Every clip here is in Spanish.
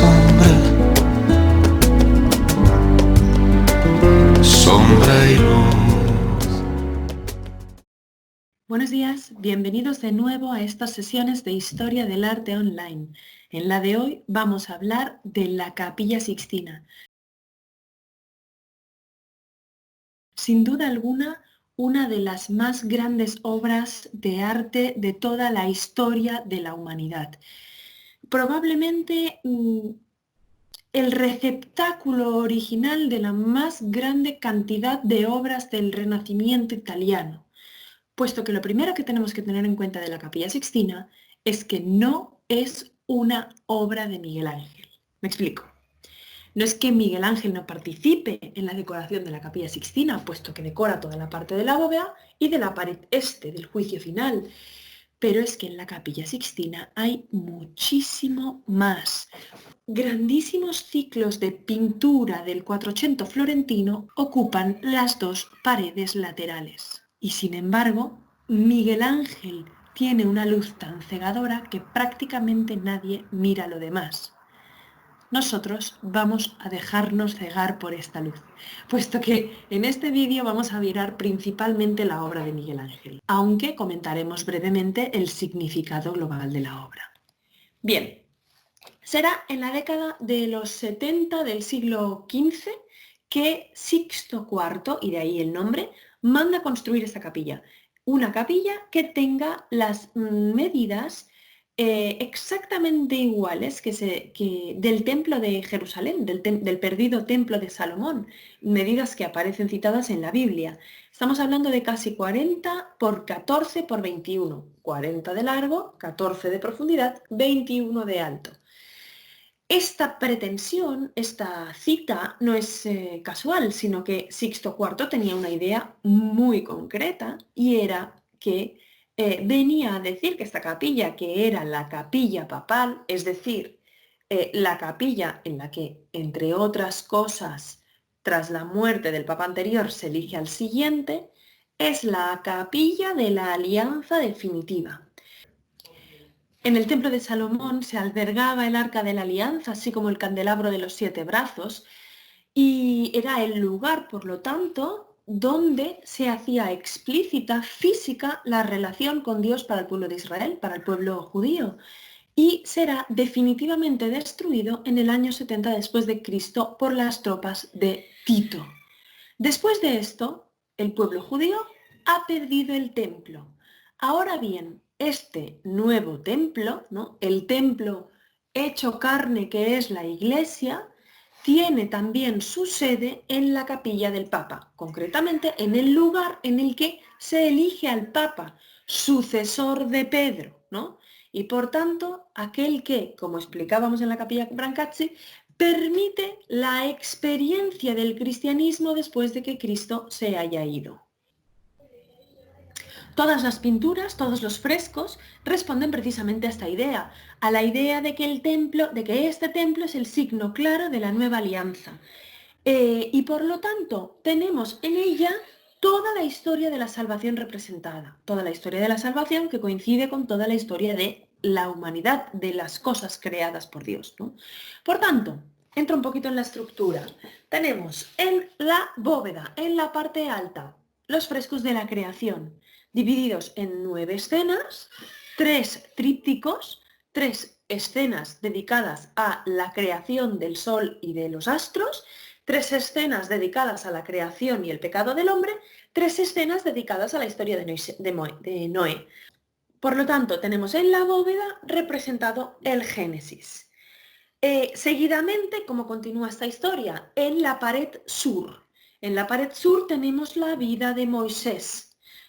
sombra, sombra y luz. Buenos días, bienvenidos de nuevo a estas sesiones de Historia del Arte Online. En la de hoy vamos a hablar de la Capilla Sixtina. Sin duda alguna, una de las más grandes obras de arte de toda la historia de la humanidad. Probablemente el receptáculo original de la más grande cantidad de obras del Renacimiento italiano, puesto que lo primero que tenemos que tener en cuenta de la Capilla Sixtina es que no es una obra de Miguel Ángel. Me explico. No es que Miguel Ángel no participe en la decoración de la Capilla Sixtina, puesto que decora toda la parte de la bóveda y de la pared este del juicio final, pero es que en la Capilla Sixtina hay muchísimo más. Grandísimos ciclos de pintura del Quattrocento florentino ocupan las dos paredes laterales. Y sin embargo, Miguel Ángel tiene una luz tan cegadora que prácticamente nadie mira lo demás. Nosotros vamos a dejarnos cegar por esta luz, puesto que en este vídeo vamos a mirar principalmente la obra de Miguel Ángel, aunque comentaremos brevemente el significado global de la obra. Bien, será en la década de los 70 del siglo XV que Sixto IV, y de ahí el nombre, manda construir esta capilla. Una capilla que tenga las medidas exactamente iguales que del templo de Jerusalén, del perdido templo de Salomón, medidas que aparecen citadas en la Biblia. Estamos hablando de casi 40 por 14 por 21, 40 de largo, 14 de profundidad, 21 de alto. Esta pretensión, esta cita, no es casual, sino que Sixto IV tenía una idea muy concreta y era que venía a decir que esta capilla, que era la capilla papal, es decir, la capilla en la que, entre otras cosas, tras la muerte del papa anterior se elige al siguiente, es la capilla de la alianza definitiva. En el templo de Salomón se albergaba el arca de la alianza, así como el candelabro de los 7 brazos, y era el lugar, por lo tanto, donde se hacía explícita, física, la relación con Dios para el pueblo de Israel, para el pueblo judío, y será definitivamente destruido en el año 70 después de Cristo por las tropas de Tito. Después de esto, el pueblo judío ha perdido el templo. Ahora bien, este nuevo templo, ¿no?, el templo hecho carne que es la Iglesia, tiene también su sede en la capilla del Papa, concretamente en el lugar en el que se elige al Papa, sucesor de Pedro, ¿no? Y por tanto, aquel que, como explicábamos en la capilla Brancacci, permite la experiencia del cristianismo después de que Cristo se haya ido. Todas las pinturas, todos los frescos responden precisamente a esta idea, a la idea de que este templo es el signo claro de la nueva alianza. Y por lo tanto, tenemos en ella toda la historia de la salvación representada, toda la historia de la salvación que coincide con toda la historia de la humanidad, de las cosas creadas por Dios, ¿no? Por tanto, entro un poquito en la estructura. Tenemos en la bóveda, en la parte alta, los frescos de la creación, divididos en 9 escenas, 3 trípticos, 3 escenas dedicadas a la creación del sol y de los astros, 3 escenas dedicadas a la creación y el pecado del hombre, 3 escenas dedicadas a la historia de Noé. Por lo tanto, tenemos en la bóveda representado el Génesis. Seguidamente, ¿cómo continúa esta historia? En la pared sur. En la pared sur tenemos la vida de Moisés.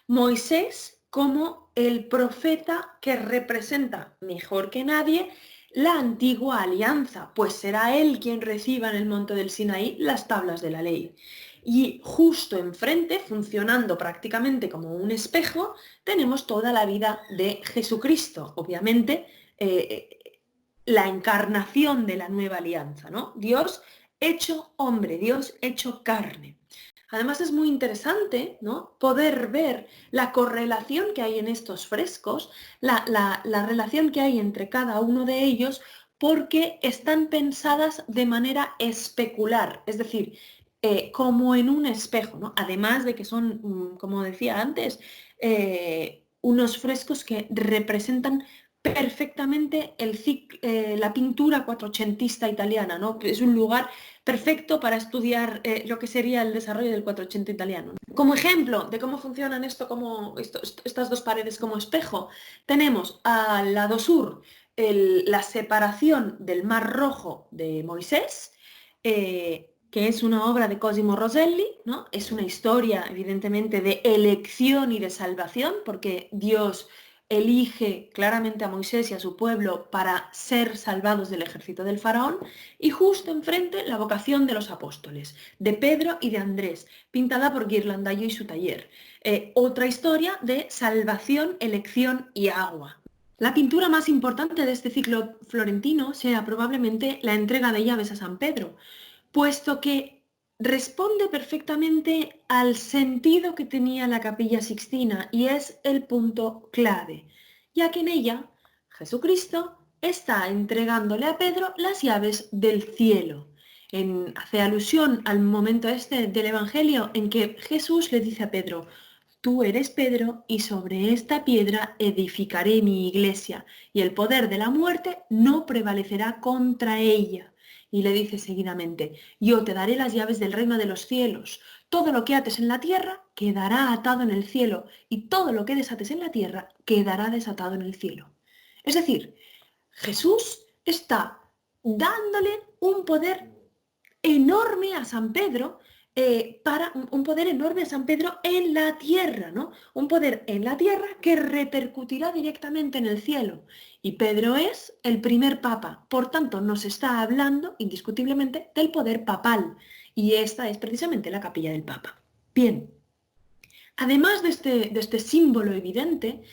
Moisés como el profeta que representa mejor que nadie la antigua alianza, pues será él quien reciba en el monte del Sinaí las tablas de la ley. Y justo enfrente, funcionando prácticamente como un espejo, tenemos toda la vida de Jesucristo, obviamente la encarnación de la nueva alianza, ¿no? Dios hecho hombre, Dios hecho carne. Además es muy interesante, ¿no?, poder ver la correlación que hay en estos frescos, la relación que hay entre cada uno de ellos, porque están pensadas de manera especular, es decir, como en un espejo, ¿no? Además de que son, como decía antes, unos frescos que representan perfectamente la pintura cuatrocentista italiana, ¿no? Es un lugar perfecto para estudiar lo que sería el desarrollo del 480 italiano. Como ejemplo de cómo funcionan estas dos paredes como espejo, tenemos al lado sur la separación del Mar Rojo de Moisés, que es una obra de Cosimo Rosselli, ¿no? Es una historia, evidentemente, de elección y de salvación, porque Dios elige claramente a Moisés y a su pueblo para ser salvados del ejército del faraón, y justo enfrente la vocación de los apóstoles, de Pedro y de Andrés, pintada por Ghirlandaio y su taller. Otra historia de salvación, elección y agua. La pintura más importante de este ciclo florentino será probablemente la entrega de llaves a San Pedro, puesto que responde perfectamente al sentido que tenía la Capilla Sixtina y es el punto clave, ya que en ella Jesucristo está entregándole a Pedro las llaves del cielo. Hace alusión al momento este del Evangelio en que Jesús le dice a Pedro: tú eres Pedro y sobre esta piedra edificaré mi iglesia y el poder de la muerte no prevalecerá contra ella. Y le dice seguidamente: yo te daré las llaves del reino de los cielos. Todo lo que ates en la tierra quedará atado en el cielo y todo lo que desates en la tierra quedará desatado en el cielo. Es decir, Jesús está dándole un poder enorme a San Pedro, para un poder enorme a San Pedro en la tierra, ¿no? Un poder en la tierra que repercutirá directamente en el cielo. Y Pedro es el primer papa, por tanto nos está hablando indiscutiblemente del poder papal. Y esta es precisamente la capilla del Papa. Bien, además de este símbolo evidente,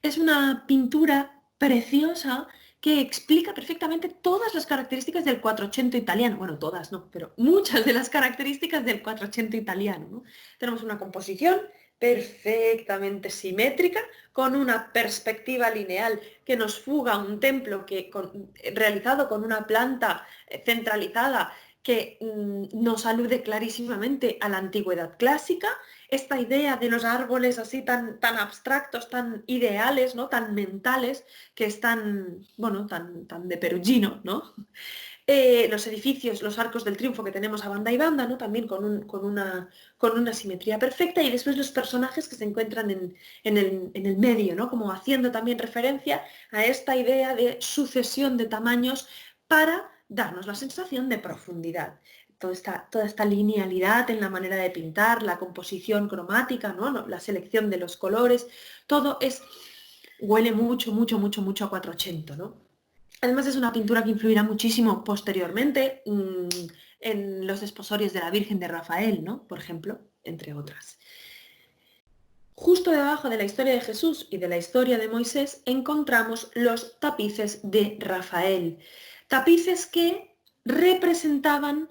es una pintura preciosa que explica perfectamente todas las características del 480 italiano. Bueno, todas no, pero muchas de las características del 480 italiano, ¿no? Tenemos una composición perfectamente simétrica, con una perspectiva lineal que nos fuga un templo realizado con una planta centralizada que nos alude clarísimamente a la antigüedad clásica. Esta idea de los árboles así tan abstractos, tan ideales, ¿no? Tan mentales, que están, bueno, tan de Perugino, ¿no? Los edificios, los arcos del triunfo que tenemos a banda y banda, ¿no? También con una simetría perfecta, y después los personajes que se encuentran en el medio, ¿no? Como haciendo también referencia a esta idea de sucesión de tamaños para darnos la sensación de profundidad. Toda esta linealidad en la manera de pintar, la composición cromática, ¿no? La selección de los colores, todo huele mucho, mucho, mucho, mucho a 480, ¿no? Además es una pintura que influirá muchísimo posteriormente en los desposorios de la Virgen de Rafael, ¿no? Por ejemplo, entre otras. Justo debajo de la historia de Jesús y de la historia de Moisés encontramos los tapices de Rafael. Tapices que representaban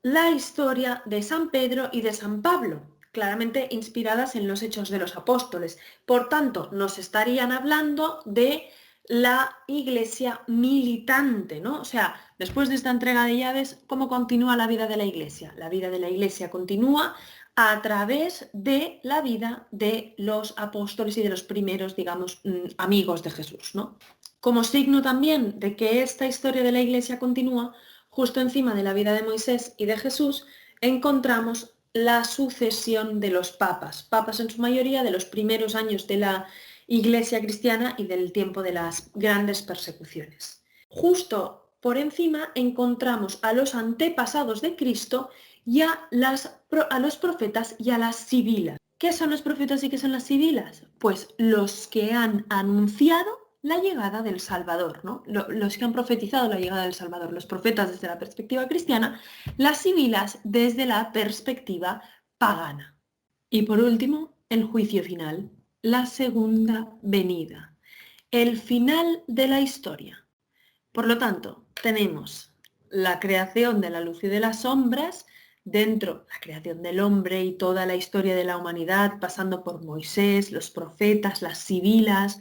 la historia de San Pedro y de San Pablo, claramente inspiradas en los Hechos de los Apóstoles. Por tanto, nos estarían hablando de la iglesia militante, ¿no? O sea, después de esta entrega de llaves, ¿cómo continúa la vida de la iglesia? La vida de la iglesia continúa a través de la vida de los apóstoles y de los primeros, digamos, amigos de Jesús, ¿no? Como signo también de que esta historia de la iglesia continúa, justo encima de la vida de Moisés y de Jesús, encontramos la sucesión de los papas. Papas en su mayoría de los primeros años de la iglesia cristiana y del tiempo de las grandes persecuciones. Justo por encima encontramos a los antepasados de Cristo y a los profetas y a las sibilas. ¿Qué son los profetas y qué son las sibilas? Pues los que han anunciado la llegada del Salvador, ¿no? Los que han profetizado la llegada del Salvador, los profetas desde la perspectiva cristiana, las sibilas desde la perspectiva pagana. Y por último, el juicio final, la segunda venida, el final de la historia. Por lo tanto, tenemos la creación de la luz y de las sombras, dentro la creación del hombre y toda la historia de la humanidad, pasando por Moisés, los profetas, las sibilas,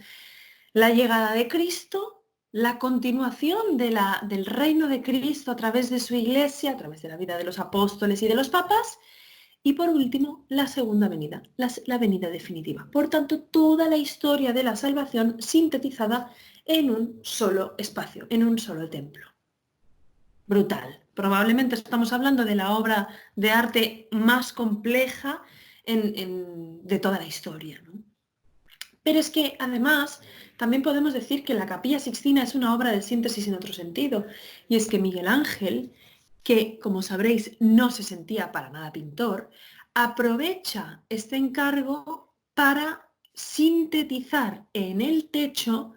la llegada de Cristo la continuación del reino de Cristo a través de su iglesia, a través de la vida de los apóstoles y de los papas, y por último, la segunda venida, la venida definitiva. Por tanto, toda la historia de la salvación sintetizada en un solo espacio, en un solo templo. Brutal. Probablemente estamos hablando de la obra de arte más compleja de toda la historia, ¿no? Pero es que además también podemos decir que la Capilla Sixtina es una obra de síntesis en otro sentido. Y es que Miguel Ángel, que como sabréis no se sentía para nada pintor, aprovecha este encargo para sintetizar en el techo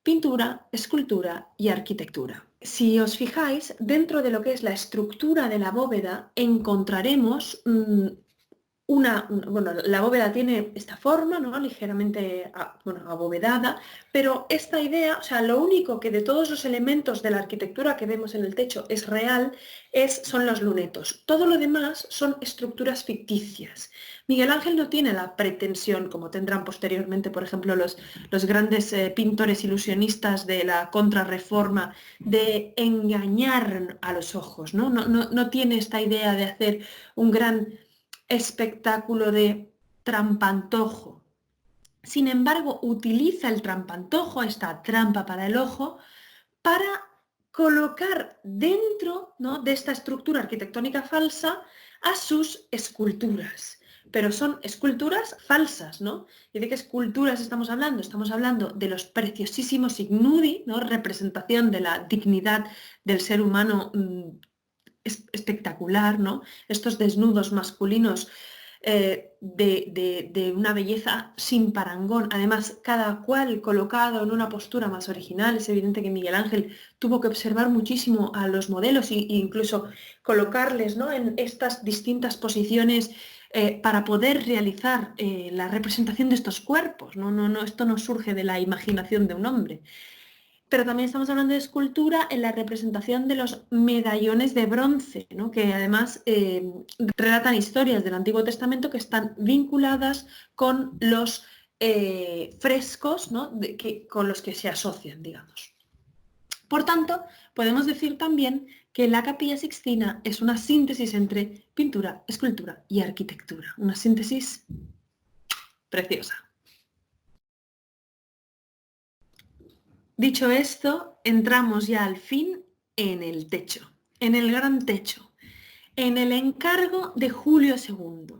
pintura, escultura y arquitectura. Si os fijáis, dentro de lo que es la estructura de la bóveda encontraremos bueno, la bóveda tiene esta forma, ¿no? Ligeramente abovedada, pero esta idea, o sea, lo único que de todos los elementos de la arquitectura que vemos en el techo es real, son los lunetos. Todo lo demás son estructuras ficticias. Miguel Ángel no tiene la pretensión, como tendrán posteriormente, por ejemplo, los grandes pintores ilusionistas de la Contrarreforma, de engañar a los ojos, ¿no? No tiene esta idea de hacer un gran espectáculo de trampantojo. Sin embargo, utiliza el trampantojo, esta trampa para el ojo, para colocar dentro, ¿no?, de esta estructura arquitectónica falsa a sus esculturas. Pero son esculturas falsas, ¿no? ¿Y de qué esculturas estamos hablando? Estamos hablando de los preciosísimos ignudi, ¿no?, representación de la dignidad del ser humano espectacular, ¿no? Estos desnudos masculinos de una belleza sin parangón, además cada cual colocado en una postura más original. Es evidente que Miguel Ángel tuvo que observar muchísimo a los modelos e incluso colocarles, ¿no?, en estas distintas posiciones para poder realizar la representación de estos cuerpos. Esto no surge de la imaginación de un hombre. Pero también estamos hablando de escultura en la representación de los medallones de bronce, ¿no?, que además relatan historias del Antiguo Testamento que están vinculadas con los frescos, ¿no?, con los que se asocian, digamos. Por tanto, podemos decir también que la Capilla Sixtina es una síntesis entre pintura, escultura y arquitectura. Una síntesis preciosa. Dicho esto, entramos ya al fin en el techo, en el gran techo, en el encargo de Julio II.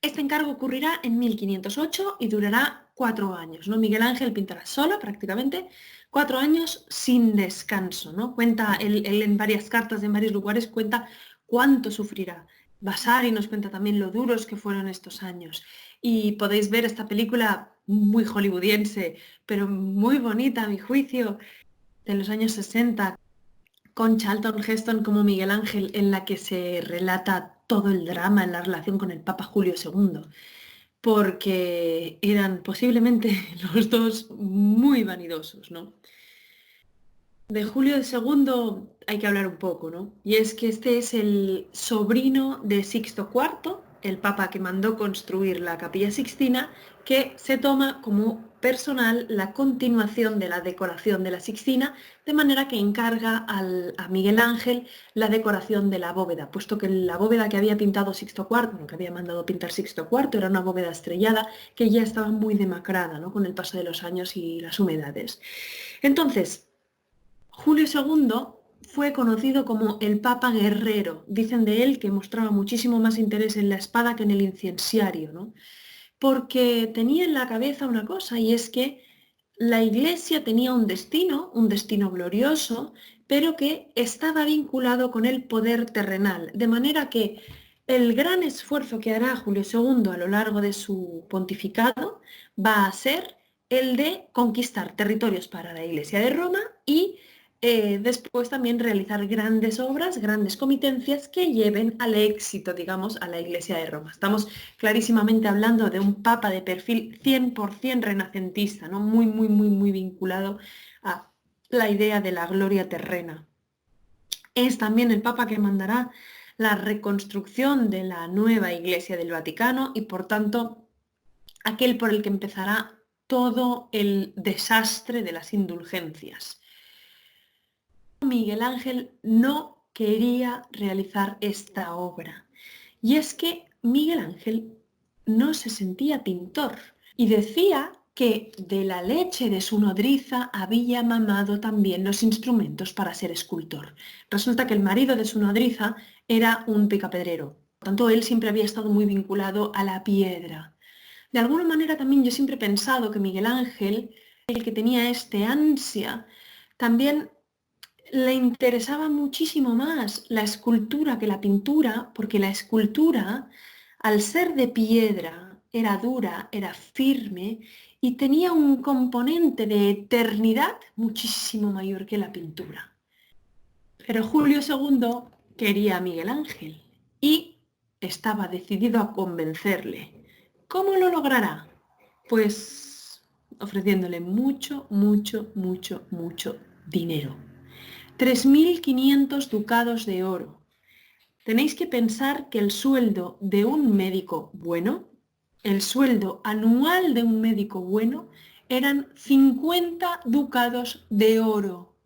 Este encargo ocurrirá en 1508 y durará 4 años, ¿no? Miguel Ángel pintará solo prácticamente 4 años sin descanso, ¿no? Cuenta él en varias cartas, en varios lugares, cuenta cuánto sufrirá. Vasari nos cuenta también lo duros que fueron estos años. Y podéis ver esta película muy hollywoodiense, pero muy bonita a mi juicio, de los años 60, con Charlton Heston como Miguel Ángel, en la que se relata todo el drama en la relación con el Papa Julio II, porque eran posiblemente los dos muy vanidosos, ¿no? De Julio II hay que hablar un poco, ¿no? Y es que este es el sobrino de Sixto IV, el papa que mandó construir la Capilla Sixtina, que se toma como personal la continuación de la decoración de la Sixtina, de manera que encarga a Miguel Ángel la decoración de la bóveda, puesto que la bóveda que había pintado Sixto IV, que había mandado pintar Sixto IV, era una bóveda estrellada que ya estaba muy demacrada, ¿no?, con el paso de los años y las humedades. Entonces, Julio II fue conocido como el Papa Guerrero. Dicen de él que mostraba muchísimo más interés en la espada que en el incensario, ¿no?, porque tenía en la cabeza una cosa, y es que la Iglesia tenía un destino glorioso, pero que estaba vinculado con el poder terrenal, de manera que el gran esfuerzo que hará Julio II a lo largo de su pontificado va a ser el de conquistar territorios para la Iglesia de Roma y después también realizar grandes obras, grandes comitencias que lleven al éxito, digamos, a la Iglesia de Roma. Estamos clarísimamente hablando de un papa de perfil 100% renacentista, ¿no?, muy vinculado a la idea de la gloria terrena. Es también el papa que mandará la reconstrucción de la nueva Iglesia del Vaticano y, por tanto, aquel por el que empezará todo el desastre de las indulgencias. Miguel Ángel no quería realizar esta obra. Y es que Miguel Ángel no se sentía pintor y decía que de la leche de su nodriza había mamado también los instrumentos para ser escultor. Resulta que el marido de su nodriza era un picapedrero. Por tanto, él siempre había estado muy vinculado a la piedra. De alguna manera también yo siempre he pensado que Miguel Ángel, el que tenía este ansia, también le interesaba muchísimo más la escultura que la pintura, porque la escultura, al ser de piedra, era dura, era firme y tenía un componente de eternidad muchísimo mayor que la pintura. Pero Julio II quería a Miguel Ángel y estaba decidido a convencerle. ¿Cómo lo logrará? Pues ofreciéndole mucho, mucho, mucho, mucho dinero. 3.500 ducados de oro. Tenéis que pensar que el sueldo de un médico bueno, el sueldo anual de un médico bueno, eran 50 ducados de oro.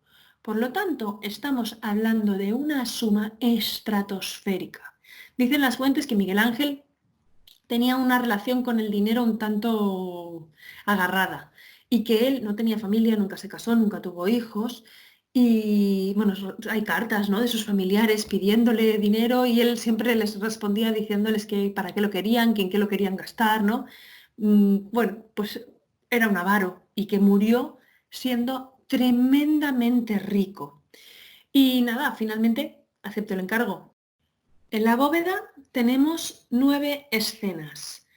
Por lo tanto, estamos hablando de una suma estratosférica. Dicen las fuentes que Miguel Ángel tenía una relación con el dinero un tanto agarrada y que él no tenía familia, nunca se casó, nunca tuvo hijos. Y bueno, hay cartas, ¿no?, de sus familiares pidiéndole dinero y él siempre les respondía diciéndoles que para qué lo querían, que en qué lo querían gastar, ¿no? Bueno, pues era un avaro y que murió siendo tremendamente rico. Y nada, finalmente aceptó el encargo. En la bóveda tenemos 9 escenas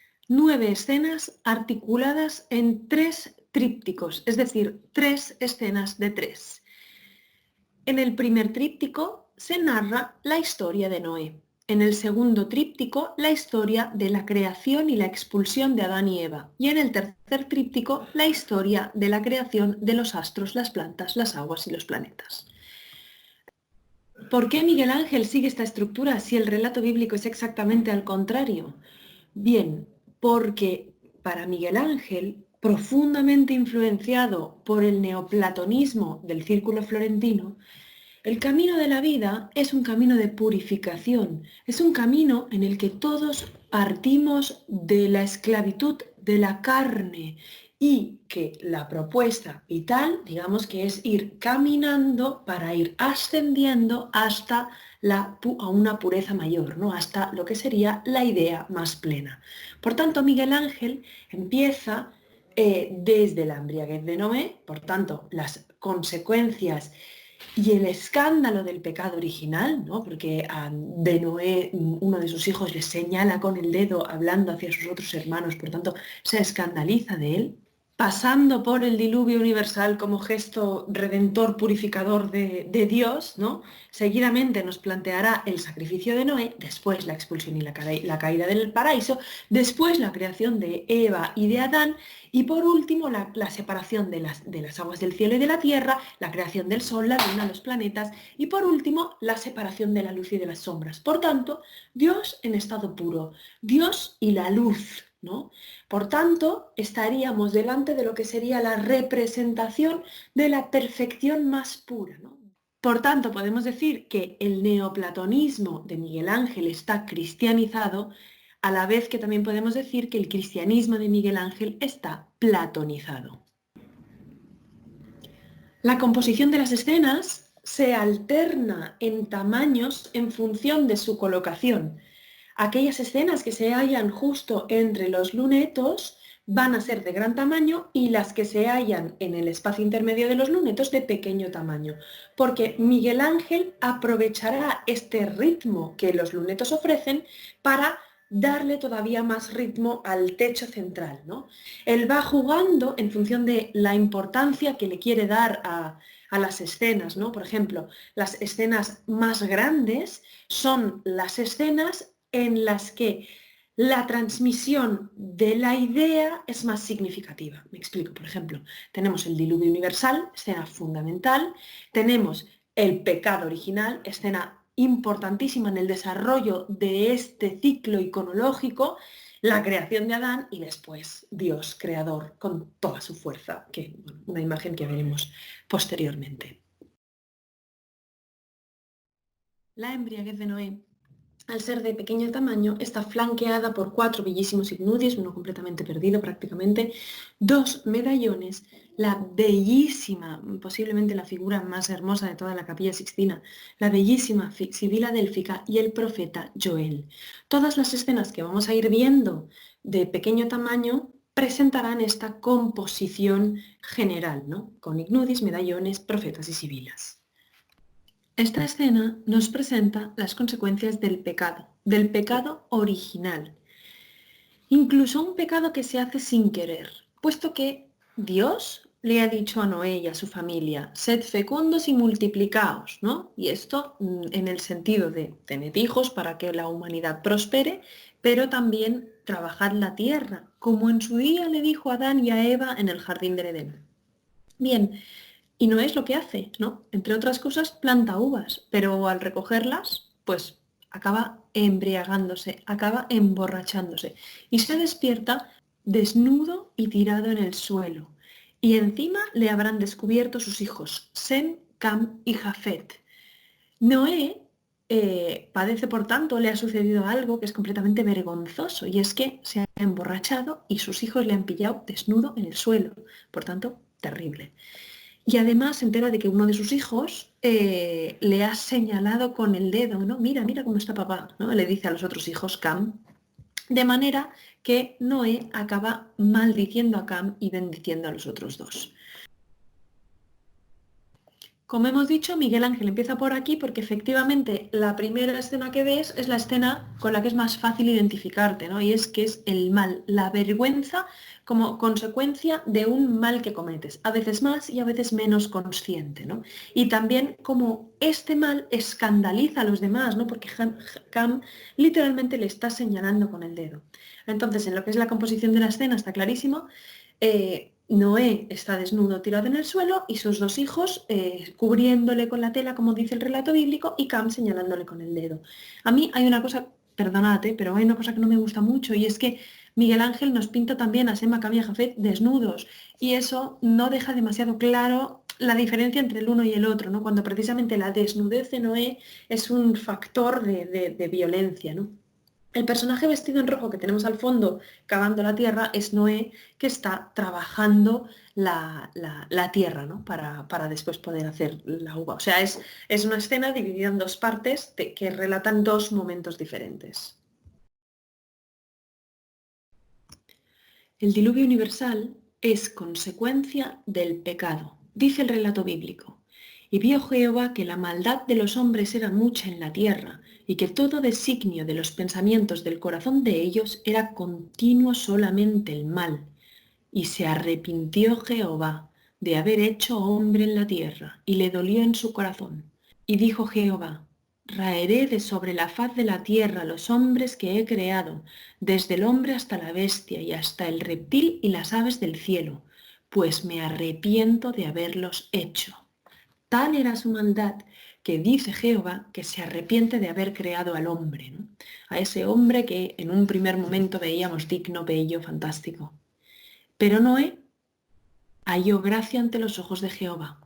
articuladas en 3 trípticos, es decir, 3 escenas de 3. En el primer tríptico se narra la historia de Noé. En el segundo tríptico, la historia de la creación y la expulsión de Adán y Eva. Y en el tercer tríptico, la historia de la creación de los astros, las plantas, las aguas y los planetas. ¿Por qué Miguel Ángel sigue esta estructura si el relato bíblico es exactamente al contrario? Bien, porque para Miguel Ángel, profundamente influenciado por el neoplatonismo del círculo florentino, el camino de la vida es un camino de purificación, es un camino en el que todos partimos de la esclavitud de la carne y que la propuesta vital, digamos que es ir caminando para ir ascendiendo hasta a una pureza mayor, ¿no?, hasta lo que sería la idea más plena. Por tanto, Miguel Ángel empieza desde la embriaguez de Noé, por tanto, las consecuencias y el escándalo del pecado original, ¿no?, porque de Noé uno de sus hijos le señala con el dedo hablando hacia sus otros hermanos, por tanto se escandaliza de él, pasando por el diluvio universal como gesto redentor, purificador de Dios, ¿no? Seguidamente nos planteará el sacrificio de Noé, después la expulsión y la caída del paraíso, después la creación de Eva y de Adán, y por último la separación de las aguas del cielo y de la tierra, la creación del sol, la luna, los planetas, y por último la separación de la luz y de las sombras. Por tanto, Dios en estado puro, Dios y la luz, ¿no? Por tanto, estaríamos delante de lo que sería la representación de la perfección más pura, ¿no? Por tanto, podemos decir que el neoplatonismo de Miguel Ángel está cristianizado, a la vez que también podemos decir que el cristianismo de Miguel Ángel está platonizado. La composición de las escenas se alterna en tamaños en función de su colocación. Aquellas escenas que se hallan justo entre los lunetos van a ser de gran tamaño y las que se hallan en el espacio intermedio de los lunetos de pequeño tamaño, porque Miguel Ángel aprovechará este ritmo que los lunetos ofrecen para darle todavía más ritmo al techo central, ¿no? Él va jugando en función de la importancia que le quiere dar a las escenas, ¿no? Por ejemplo, las escenas más grandes son las escenas en las que la transmisión de la idea es más significativa. Me explico, por ejemplo, tenemos el diluvio universal, escena fundamental, tenemos el pecado original, escena importantísima en el desarrollo de este ciclo iconológico, la creación de Adán y después Dios creador con toda su fuerza, que bueno, una imagen que veremos posteriormente. La embriaguez de Noé, al ser de pequeño tamaño, está flanqueada por 4 bellísimos ignudis, uno completamente perdido prácticamente, 2 medallones, la bellísima, posiblemente la figura más hermosa de toda la Capilla Sixtina, la bellísima Sibila Délfica y el profeta Joel. Todas las escenas que vamos a ir viendo de pequeño tamaño presentarán esta composición general, ¿no? Con ignudis, medallones, profetas y sibilas. Esta escena nos presenta las consecuencias del pecado original, incluso un pecado que se hace sin querer, puesto que Dios le ha dicho a Noé y a su familia, sed fecundos y multiplicaos, ¿no? Y esto en el sentido de tener hijos para que la humanidad prospere, pero también trabajad la tierra, como en su día le dijo a Adán y a Eva en el jardín del Edén. Bien, y no es lo que hace, ¿no? Entre otras cosas, planta uvas, pero al recogerlas, pues acaba embriagándose, acaba emborrachándose y se despierta desnudo y tirado en el suelo. Y encima le habrán descubierto sus hijos, Sem, Cam y Jafet. Noé padece, por tanto, le ha sucedido algo que es completamente vergonzoso, y es que se ha emborrachado y sus hijos le han pillado desnudo en el suelo. Por tanto, terrible. Y además se entera de que uno de sus hijos le ha señalado con el dedo, ¿no? Mira, mira cómo está papá, ¿no? Le dice a los otros hijos Cam, de manera que Noé acaba maldiciendo a Cam y bendiciendo a los otros dos. Como hemos dicho, Miguel Ángel empieza por aquí porque efectivamente la primera escena que ves es la escena con la que es más fácil identificarte, ¿no? Y es que es el mal, la vergüenza como consecuencia de un mal que cometes, a veces más y a veces menos consciente, ¿no? Y también como este mal escandaliza a los demás, ¿no? Porque Cam literalmente le está señalando con el dedo. Entonces, en lo que es la composición de la escena está clarísimo. Noé está desnudo tirado en el suelo y sus dos hijos cubriéndole con la tela, como dice el relato bíblico, y Cam señalándole con el dedo. A mí hay una cosa, perdonad, pero hay una cosa que no me gusta mucho, y es que Miguel Ángel nos pinta también a Sem, Cam y a Jafet desnudos, y eso no deja demasiado claro la diferencia entre el uno y el otro, ¿no? Cuando precisamente la desnudez de Noé es un factor de violencia, ¿no? El personaje vestido en rojo que tenemos al fondo cavando la tierra es Noé, que está trabajando la tierra, ¿no? Para después poder hacer la uva. O sea, es una escena dividida en dos partes que relatan dos momentos diferentes. El diluvio universal es consecuencia del pecado, dice el relato bíblico. Y vio Jehová que la maldad de los hombres era mucha en la tierra, y que todo designio de los pensamientos del corazón de ellos era continuo solamente el mal. Y se arrepintió Jehová de haber hecho hombre en la tierra, y le dolió en su corazón. Y dijo Jehová, raeré de sobre la faz de la tierra los hombres que he creado, desde el hombre hasta la bestia y hasta el reptil y las aves del cielo, pues me arrepiento de haberlos hecho. Tal era su maldad que dice Jehová que se arrepiente de haber creado al hombre, ¿no? A ese hombre que en un primer momento veíamos digno, bello, fantástico. Pero Noé halló gracia ante los ojos de Jehová.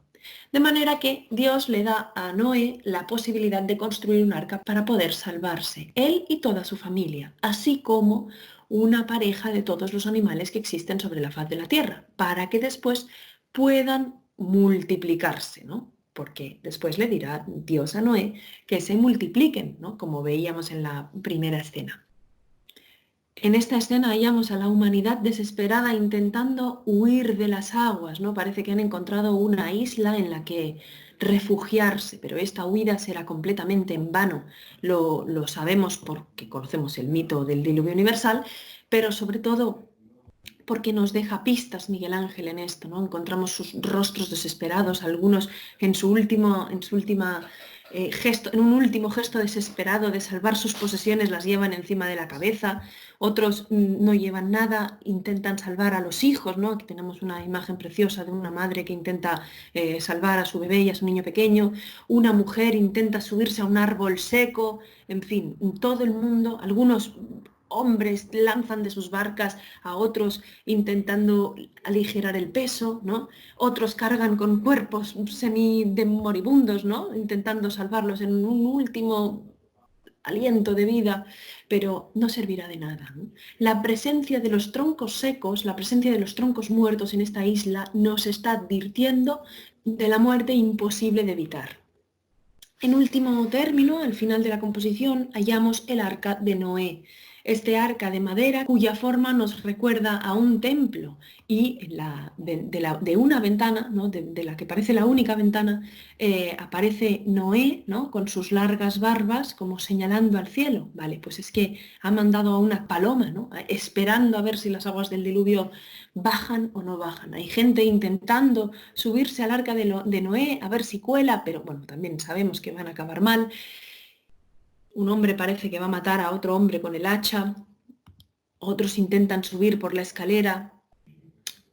De manera que Dios le da a Noé la posibilidad de construir un arca para poder salvarse, él y toda su familia, así como una pareja de todos los animales que existen sobre la faz de la tierra, para que después puedan multiplicarse, ¿no? Porque después le dirá Dios a Noé que se multipliquen, ¿no? Como veíamos en la primera escena. En esta escena hallamos a la humanidad desesperada intentando huir de las aguas, ¿no? Parece que han encontrado una isla en la que refugiarse, pero esta huida será completamente en vano. Lo sabemos porque conocemos el mito del diluvio universal, pero sobre todo porque nos deja pistas Miguel Ángel en esto, ¿no? Encontramos sus rostros desesperados, algunos en su última gesto, en un último gesto desesperado de salvar sus posesiones, las llevan encima de la cabeza, otros no llevan nada, intentan salvar a los hijos, ¿no? Aquí tenemos una imagen preciosa de una madre que intenta salvar a su bebé y a su niño pequeño, una mujer intenta subirse a un árbol seco, en fin, todo el mundo, algunos hombres lanzan de sus barcas a otros intentando aligerar el peso, ¿no? Otros cargan con cuerpos semi-moribundos, ¿no? Intentando salvarlos en un último aliento de vida, pero no servirá de nada, ¿no? La presencia de los troncos secos, la presencia de los troncos muertos en esta isla nos está advirtiendo de la muerte imposible de evitar. En último término, al final de la composición, hallamos el arca de Noé. Este arca de madera cuya forma nos recuerda a un templo y de una ventana, ¿no? de la que parece la única ventana, aparece Noé, ¿no? Con sus largas barbas como señalando al cielo. Vale, pues es que ha mandado a una paloma, ¿no? Esperando a ver si las aguas del diluvio bajan o no bajan. Hay gente intentando subirse al arca de Noé a ver si cuela, pero bueno, también sabemos que van a acabar mal. Un hombre parece que va a matar a otro hombre con el hacha, otros intentan subir por la escalera,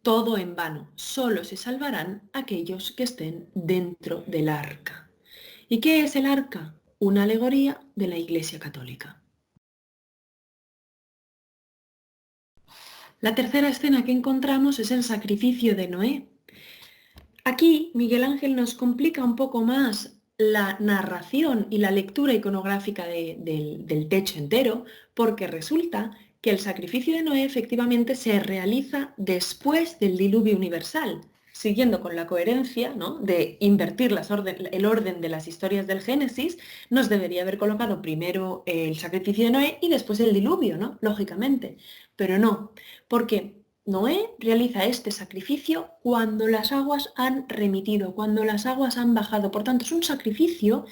todo en vano, solo se salvarán aquellos que estén dentro del arca. ¿Y qué es el arca? Una alegoría de la Iglesia Católica. La tercera escena que encontramos es el sacrificio de Noé. Aquí Miguel Ángel nos complica un poco más la narración y la lectura iconográfica del techo entero, porque resulta que el sacrificio de Noé efectivamente se realiza después del diluvio universal, siguiendo con la coherencia, ¿no? De invertir el orden de las historias del Génesis. Nos debería haber colocado primero el sacrificio de Noé y después el diluvio, ¿no? Lógicamente, pero no, porque Noé realiza este sacrificio cuando las aguas han remitido, cuando las aguas han bajado. Por tanto, es un sacrificio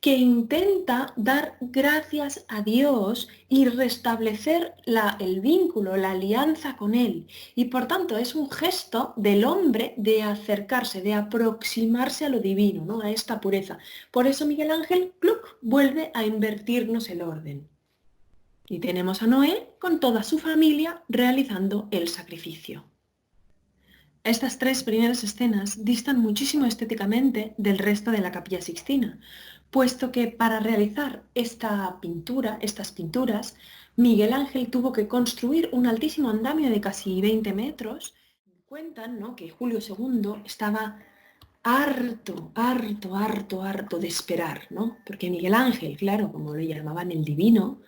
que intenta dar gracias a Dios y restablecer el vínculo, la alianza con Él. Y por tanto es un gesto del hombre de acercarse, de aproximarse a lo divino, ¿no? A esta pureza. Por eso Miguel Ángel vuelve a invertirnos el orden. Y tenemos a Noé con toda su familia realizando el sacrificio. Estas tres primeras escenas distan muchísimo estéticamente del resto de la Capilla Sixtina, puesto que para realizar estas pinturas, Miguel Ángel tuvo que construir un altísimo andamio de casi 20 metros. Cuentan, ¿no?, que Julio II estaba harto de esperar, ¿no? Porque Miguel Ángel, claro, como le llamaban el divino,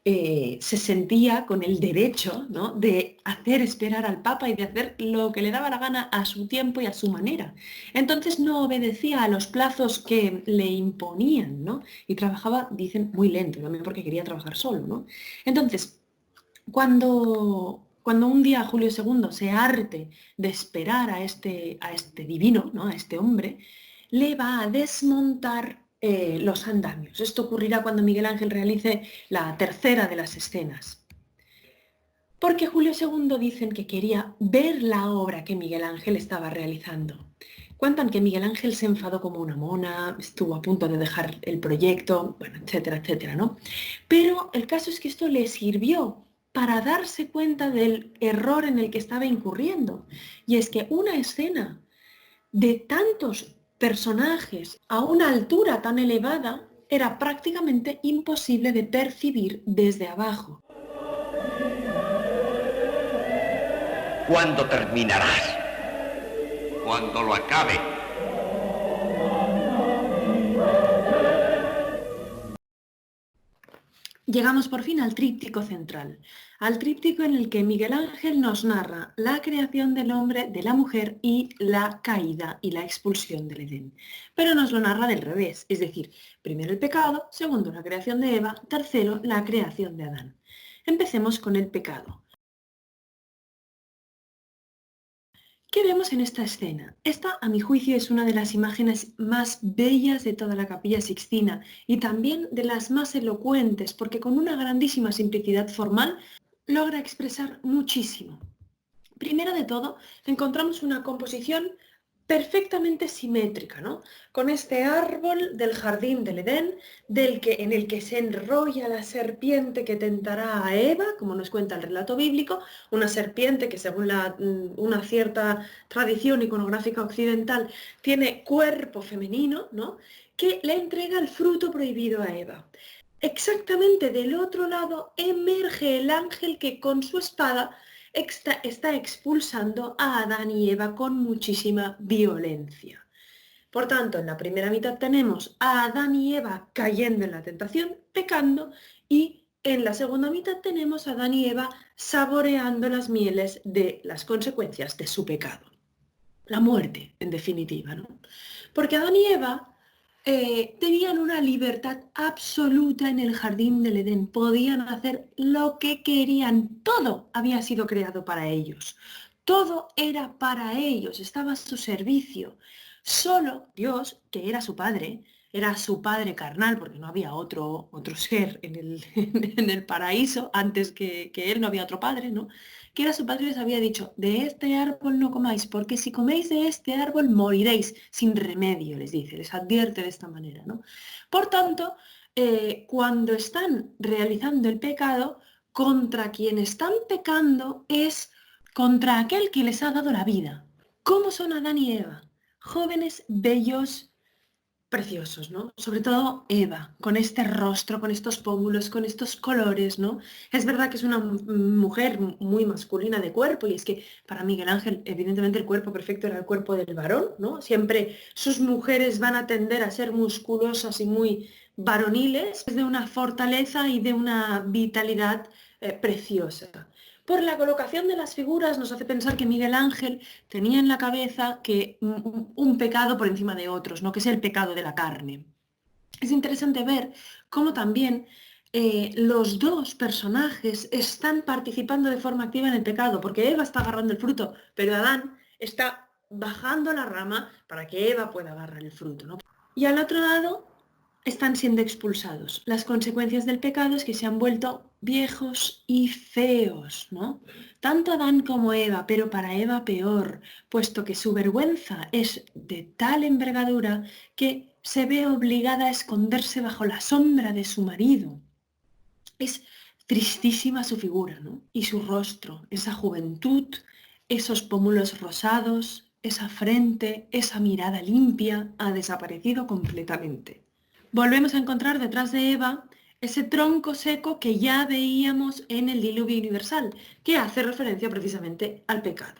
se sentía con el derecho, ¿no?, de hacer esperar al Papa y de hacer lo que le daba la gana a su tiempo y a su manera. Entonces no obedecía a los plazos que le imponían, ¿no? Y trabajaba, dicen, muy lento, también porque quería trabajar solo, ¿no? Entonces, cuando un día Julio II se harte de esperar a este divino, ¿no?, a este hombre, le va a desmontar los andamios. Esto ocurrirá cuando Miguel Ángel realice la tercera de las escenas. Porque Julio II dicen que quería ver la obra que Miguel Ángel estaba realizando. Cuentan que Miguel Ángel se enfadó como una mona, estuvo a punto de dejar el proyecto, bueno, etcétera, etcétera, ¿no? Pero el caso es que esto le sirvió para darse cuenta del error en el que estaba incurriendo. Y es que una escena de tantos personajes a una altura tan elevada era prácticamente imposible de percibir desde abajo. ¿Cuándo terminarás? Cuando lo acabe. Llegamos por fin al tríptico central, al tríptico en el que Miguel Ángel nos narra la creación del hombre, de la mujer y la caída y la expulsión del Edén. Pero nos lo narra del revés, es decir, primero el pecado, segundo la creación de Eva, tercero la creación de Adán. Empecemos con el pecado. ¿Qué vemos en esta escena? Esta, a mi juicio, es una de las imágenes más bellas de toda la Capilla Sixtina y también de las más elocuentes, porque con una grandísima simplicidad formal logra expresar muchísimo. Primero de todo, encontramos una composición perfectamente simétrica, ¿no? Con este árbol del jardín del Edén, en el que se enrolla la serpiente que tentará a Eva, como nos cuenta el relato bíblico, una serpiente que según una cierta tradición iconográfica occidental tiene cuerpo femenino, ¿no?, que le entrega el fruto prohibido a Eva. exactamente del otro lado emerge el ángel que con su espada está expulsando a Adán y Eva con muchísima violencia. Por tanto, en la primera mitad tenemos a Adán y Eva cayendo en la tentación, pecando, y en la segunda mitad tenemos a Adán y Eva saboreando las mieles de las consecuencias de su pecado. La muerte, en definitiva, ¿no? Porque Adán y Eva tenían una libertad absoluta en el jardín del Edén. Podían hacer lo que querían. Todo había sido creado para ellos. Todo era para ellos, estaba a su servicio. Solo Dios, que era su padre carnal, porque no había otro ser en en el paraíso, antes que él no había otro padre, ¿no? Que era su padre, les había dicho, de este árbol no comáis, porque si coméis de este árbol moriréis sin remedio, les dice, les advierte de esta manera, ¿no? Por tanto, cuando están realizando el pecado, contra quien están pecando es contra aquel que les ha dado la vida. ¿Cómo son Adán y Eva? Jóvenes, bellos, preciosos, ¿no? Sobre todo Eva, con este rostro, con estos pómulos, con estos colores, ¿no? Es verdad que es una mujer muy masculina de cuerpo y es que para Miguel Ángel, evidentemente el cuerpo perfecto era el cuerpo del varón, ¿no? Siempre sus mujeres van a tender a ser musculosas y muy varoniles, de una fortaleza y de una vitalidad preciosa. Por la colocación de las figuras nos hace pensar que Miguel Ángel tenía en la cabeza que un pecado por encima de otros, ¿no? Que es el pecado de la carne. Es interesante ver cómo también los dos personajes están participando de forma activa en el pecado, porque Eva está agarrando el fruto, pero Adán está bajando la rama para que Eva pueda agarrar el fruto, ¿no? Y al otro lado están siendo expulsados. Las consecuencias del pecado es que se han vuelto viejos y feos, ¿no? Tanto Adán como Eva, pero para Eva peor, puesto que su vergüenza es de tal envergadura que se ve obligada a esconderse bajo la sombra de su marido. Es tristísima su figura, ¿no? Y su rostro, esa juventud, esos pómulos rosados, esa frente, esa mirada limpia, ha desaparecido completamente. Volvemos a encontrar detrás de Eva ese tronco seco que ya veíamos en el diluvio universal, que hace referencia precisamente al pecado.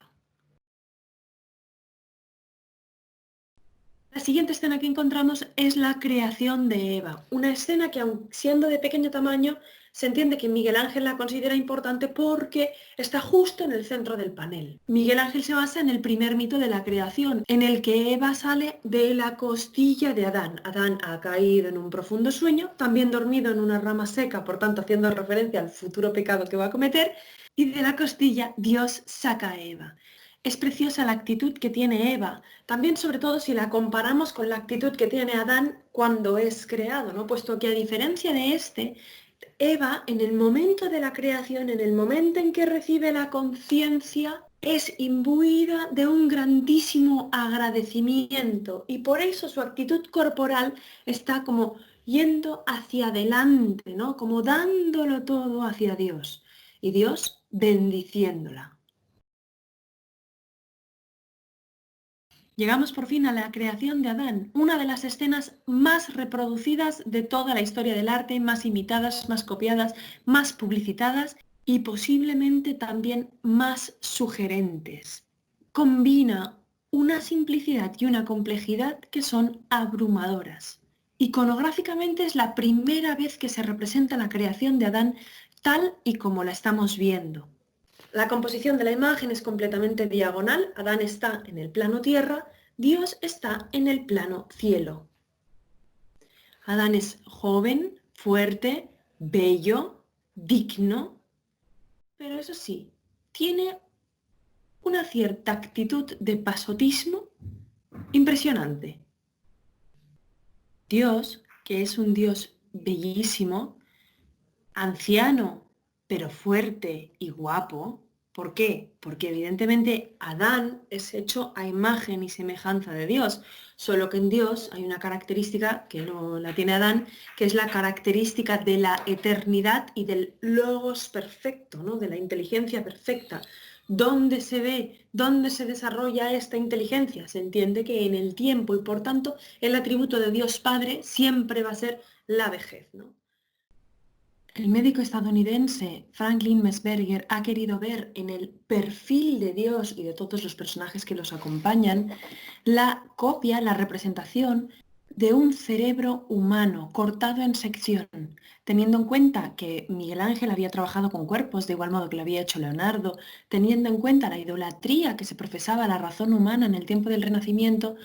La siguiente escena que encontramos es la creación de Eva, una escena que, aun siendo de pequeño tamaño, se entiende que Miguel Ángel la considera importante porque está justo en el centro del panel. Miguel Ángel se basa en el primer mito de la creación, en el que Eva sale de la costilla de Adán. Adán ha caído en un profundo sueño, también dormido en una rama seca, por tanto haciendo referencia al futuro pecado que va a cometer, y de la costilla Dios saca a Eva. Es preciosa la actitud que tiene Eva, también sobre todo si la comparamos con la actitud que tiene Adán cuando es creado, ¿no? Puesto que a diferencia de este, Eva en el momento de la creación, en el momento en que recibe la conciencia, es imbuida de un grandísimo agradecimiento y por eso su actitud corporal está como yendo hacia adelante, ¿no? Como dándolo todo hacia Dios y Dios bendiciéndola. Llegamos por fin a la creación de Adán, una de las escenas más reproducidas de toda la historia del arte, más imitadas, más copiadas, más publicitadas y posiblemente también más sugerentes. Combina una simplicidad y una complejidad que son abrumadoras. Iconográficamente es la primera vez que se representa la creación de Adán tal y como la estamos viendo. La composición de la imagen es completamente diagonal. Adán está en el plano tierra, Dios está en el plano cielo. Adán es joven, fuerte, bello, digno, pero eso sí, tiene una cierta actitud de pasotismo impresionante. Dios, que es un Dios bellísimo, anciano, pero fuerte y guapo. ¿Por qué? Porque evidentemente Adán es hecho a imagen y semejanza de Dios, solo que en Dios hay una característica que no la tiene Adán, que es la característica de la eternidad y del logos perfecto, ¿no? De la inteligencia perfecta. ¿Dónde se ve, dónde se desarrolla esta inteligencia? Se entiende que en el tiempo y por tanto el atributo de Dios Padre siempre va a ser la vejez, ¿no? El médico estadounidense Franklin Messberger ha querido ver en el perfil de Dios y de todos los personajes que los acompañan la copia, la representación de un cerebro humano cortado en sección, teniendo en cuenta que Miguel Ángel había trabajado con cuerpos de igual modo que lo había hecho Leonardo, teniendo en cuenta la idolatría que se profesaba a la razón humana en el tiempo del Renacimiento,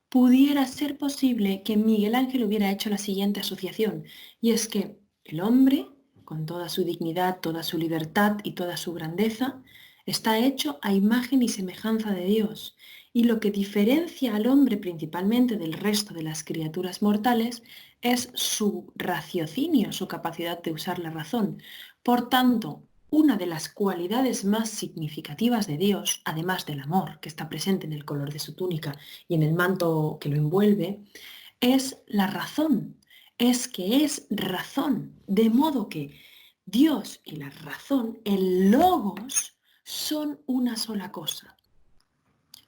pudiera ser posible que Miguel Ángel hubiera hecho la siguiente asociación, y es que el hombre, con toda su dignidad, toda su libertad y toda su grandeza, está hecho a imagen y semejanza de Dios, y lo que diferencia al hombre principalmente del resto de las criaturas mortales es su raciocinio, su capacidad de usar la razón. Por tanto, una de las cualidades más significativas de Dios, además del amor que está presente en el color de su túnica y en el manto que lo envuelve, es la razón, es que es razón, de modo que Dios y la razón, el logos, son una sola cosa.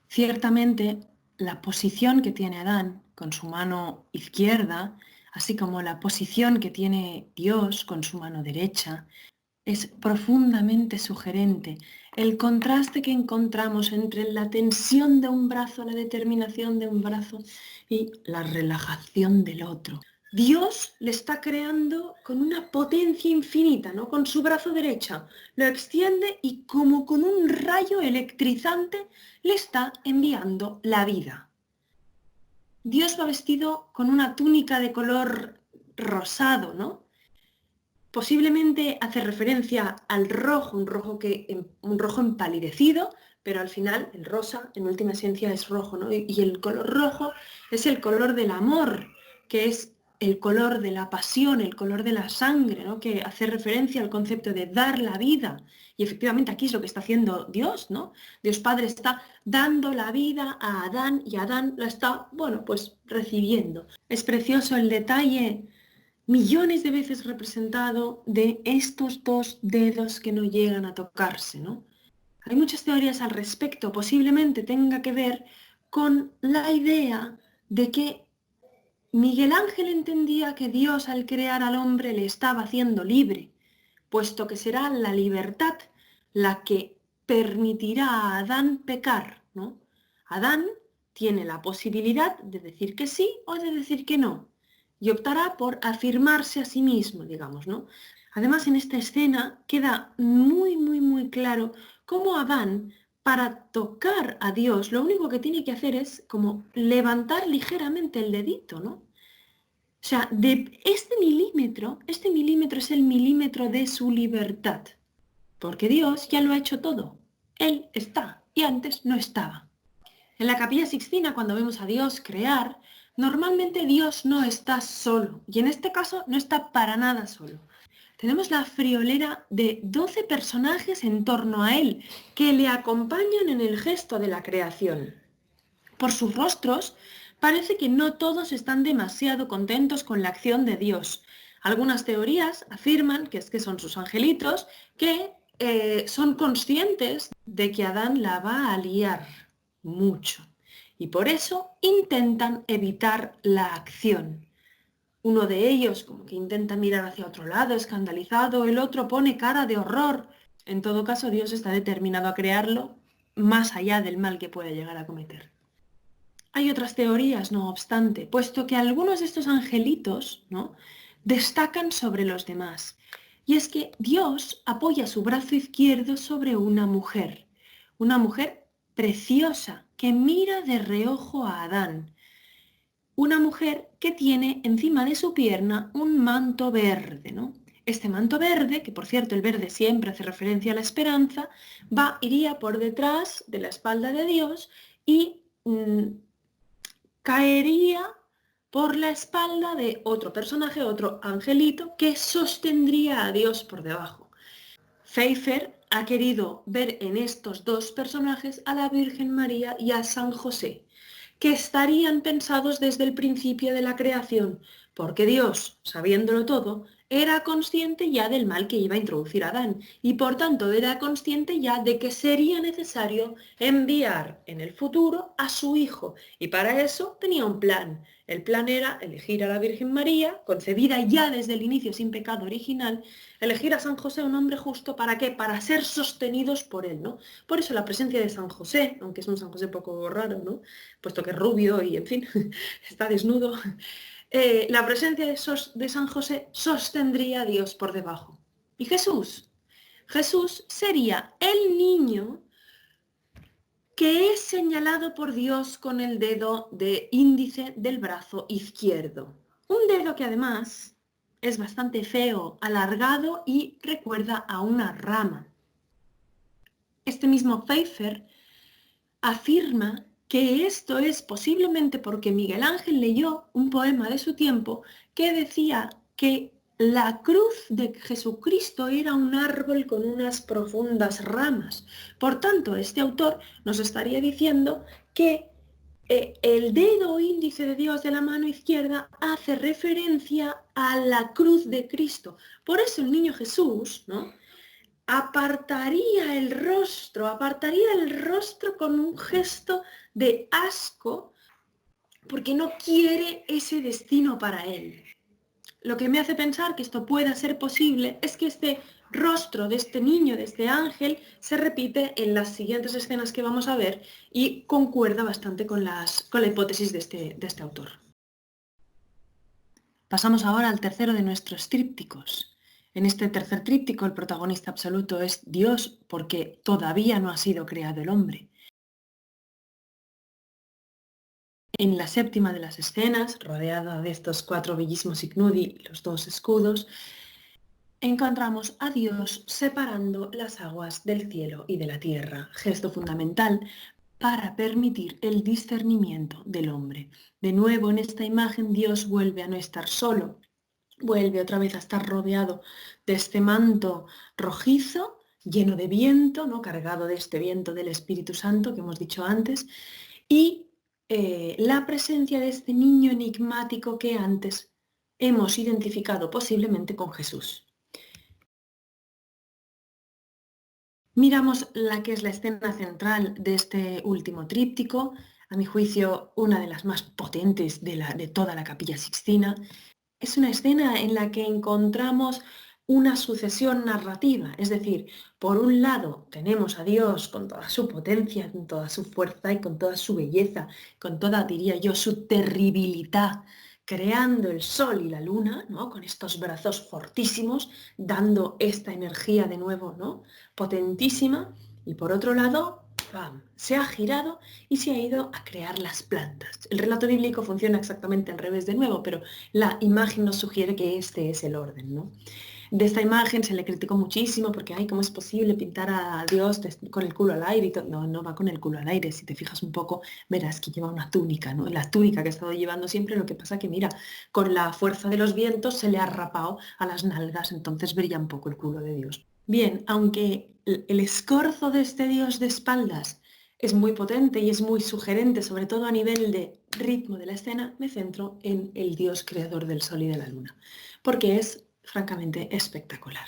Ciertamente, la posición que tiene Adán con su mano izquierda, así como la posición que tiene Dios con su mano derecha, es profundamente sugerente. El contraste que encontramos entre la tensión de un brazo, la determinación de un brazo y la relajación del otro. Dios le está creando con una potencia infinita, ¿no? Con su brazo derecho lo extiende y como con un rayo electrizante le está enviando la vida. Dios va vestido con una túnica de color rosado, ¿no? Posiblemente hace referencia al rojo, un rojo empalidecido, pero al final el rosa en última esencia es rojo, ¿no? Y el color rojo es el color del amor, que es el color de la pasión, el color de la sangre, ¿no? Que hace referencia al concepto de dar la vida. Y efectivamente aquí es lo que está haciendo Dios, ¿no? Dios Padre está dando la vida a Adán y Adán la está, bueno, pues recibiendo. Es precioso el detalle millones de veces representado de estos dos dedos que no llegan a tocarse, ¿no? Hay muchas teorías al respecto, posiblemente tenga que ver con la idea de que Miguel Ángel entendía que Dios al crear al hombre le estaba haciendo libre, puesto que será la libertad la que permitirá a Adán pecar, ¿no? Adán tiene la posibilidad de decir que sí o de decir que no, y optará por afirmarse a sí mismo, digamos, ¿no? Además, en esta escena queda muy claro cómo Adán, para tocar a Dios, lo único que tiene que hacer es como levantar ligeramente el dedito, ¿no? O sea, de este milímetro es el milímetro de su libertad, porque Dios ya lo ha hecho todo. Él está y antes no estaba. En la Capilla Sixtina, cuando vemos a Dios crear, normalmente Dios no está solo, y en este caso no está para nada solo. Tenemos la friolera de 12 personajes en torno a él, que le acompañan en el gesto de la creación. Por sus rostros, parece que no todos están demasiado contentos con la acción de Dios. Algunas teorías afirman que es que son sus angelitos, que son conscientes de que Adán la va a liar mucho y por eso intentan evitar la acción. Uno de ellos como que intenta mirar hacia otro lado, escandalizado, el otro pone cara de horror. En todo caso, Dios está determinado a crearlo más allá del mal que puede llegar a cometer. Hay otras teorías, no obstante, puesto que algunos de estos angelitos, ¿no?, destacan sobre los demás. Y es que Dios apoya su brazo izquierdo sobre una mujer preciosa que mira de reojo a Adán. Una mujer que tiene encima de su pierna un manto verde, ¿no? Este manto verde, que por cierto el verde siempre hace referencia a la esperanza, iría por detrás de la espalda de Dios y caería por la espalda de otro personaje, otro angelito, que sostendría a Dios por debajo. Pfeiffer ha querido ver en estos dos personajes a la Virgen María y a San José, que estarían pensados desde el principio de la creación, porque Dios, sabiéndolo todo, era consciente ya del mal que iba a introducir Adán y por tanto era consciente ya de que sería necesario enviar en el futuro a su hijo y para eso tenía un plan. El plan era elegir a la Virgen María, concebida ya desde el inicio sin pecado original, elegir a San José, un hombre justo, ¿para qué? Para ser sostenidos por él, ¿no? Por eso la presencia de San José, aunque es un San José poco raro, ¿no? Puesto que es rubio y, en fin, está desnudo, la presencia de San José sostendría a Dios por debajo. ¿Y Jesús? Jesús sería el niño que es señalado por Dios con el dedo de índice del brazo izquierdo. Un dedo que además es bastante feo, alargado y recuerda a una rama. Este mismo Pfeiffer afirma que esto es posiblemente porque Miguel Ángel leyó un poema de su tiempo que decía que la cruz de Jesucristo era un árbol con unas profundas ramas. Por tanto, este autor nos estaría diciendo que el dedo índice de Dios de la mano izquierda hace referencia a la cruz de Cristo. Por eso el niño Jesús, ¿no?, apartaría el rostro con un gesto de asco porque no quiere ese destino para él. Lo que me hace pensar que esto pueda ser posible es que este rostro de este niño, de este ángel, se repite en las siguientes escenas que vamos a ver y concuerda bastante con la hipótesis de este autor. Pasamos ahora al tercero de nuestros trípticos. En este tercer tríptico el protagonista absoluto es Dios porque todavía no ha sido creado el hombre. En la séptima de las escenas, rodeada de estos 4 bellísimos ignudi, los 2 escudos, encontramos a Dios separando las aguas del cielo y de la tierra, gesto fundamental para permitir el discernimiento del hombre. De nuevo en esta imagen Dios vuelve a no estar solo, vuelve otra vez a estar rodeado de este manto rojizo, lleno de viento, ¿no?, cargado de este viento del Espíritu Santo que hemos dicho antes, y la presencia de este niño enigmático que antes hemos identificado posiblemente con Jesús. Miramos la que es la escena central de este último tríptico, a mi juicio una de las más potentes de toda la Capilla Sixtina. Es una escena en la que encontramos una sucesión narrativa, es decir, por un lado tenemos a Dios con toda su potencia, con toda su fuerza y con toda su belleza, con toda, diría yo, su terribilidad, creando el sol y la luna, ¿no?, con estos brazos fortísimos, dando esta energía de nuevo, ¿no?, potentísima, y por otro lado, ¡pam!, se ha girado y se ha ido a crear las plantas. El relato bíblico funciona exactamente al revés de nuevo, pero la imagen nos sugiere que este es el orden, ¿no? De esta imagen se le criticó muchísimo porque, ay, ¿cómo es posible pintar a Dios con el culo al aire? Y todo? No, no va con el culo al aire. Si te fijas un poco, verás que lleva una túnica, ¿no? La túnica que ha estado llevando siempre, lo que pasa que, mira, con la fuerza de los vientos se le ha rapado a las nalgas, entonces brilla un poco el culo de Dios. Bien, aunque el escorzo de este Dios de espaldas es muy potente y es muy sugerente, sobre todo a nivel de ritmo de la escena, me centro en el Dios creador del sol y de la luna, porque es francamente espectacular.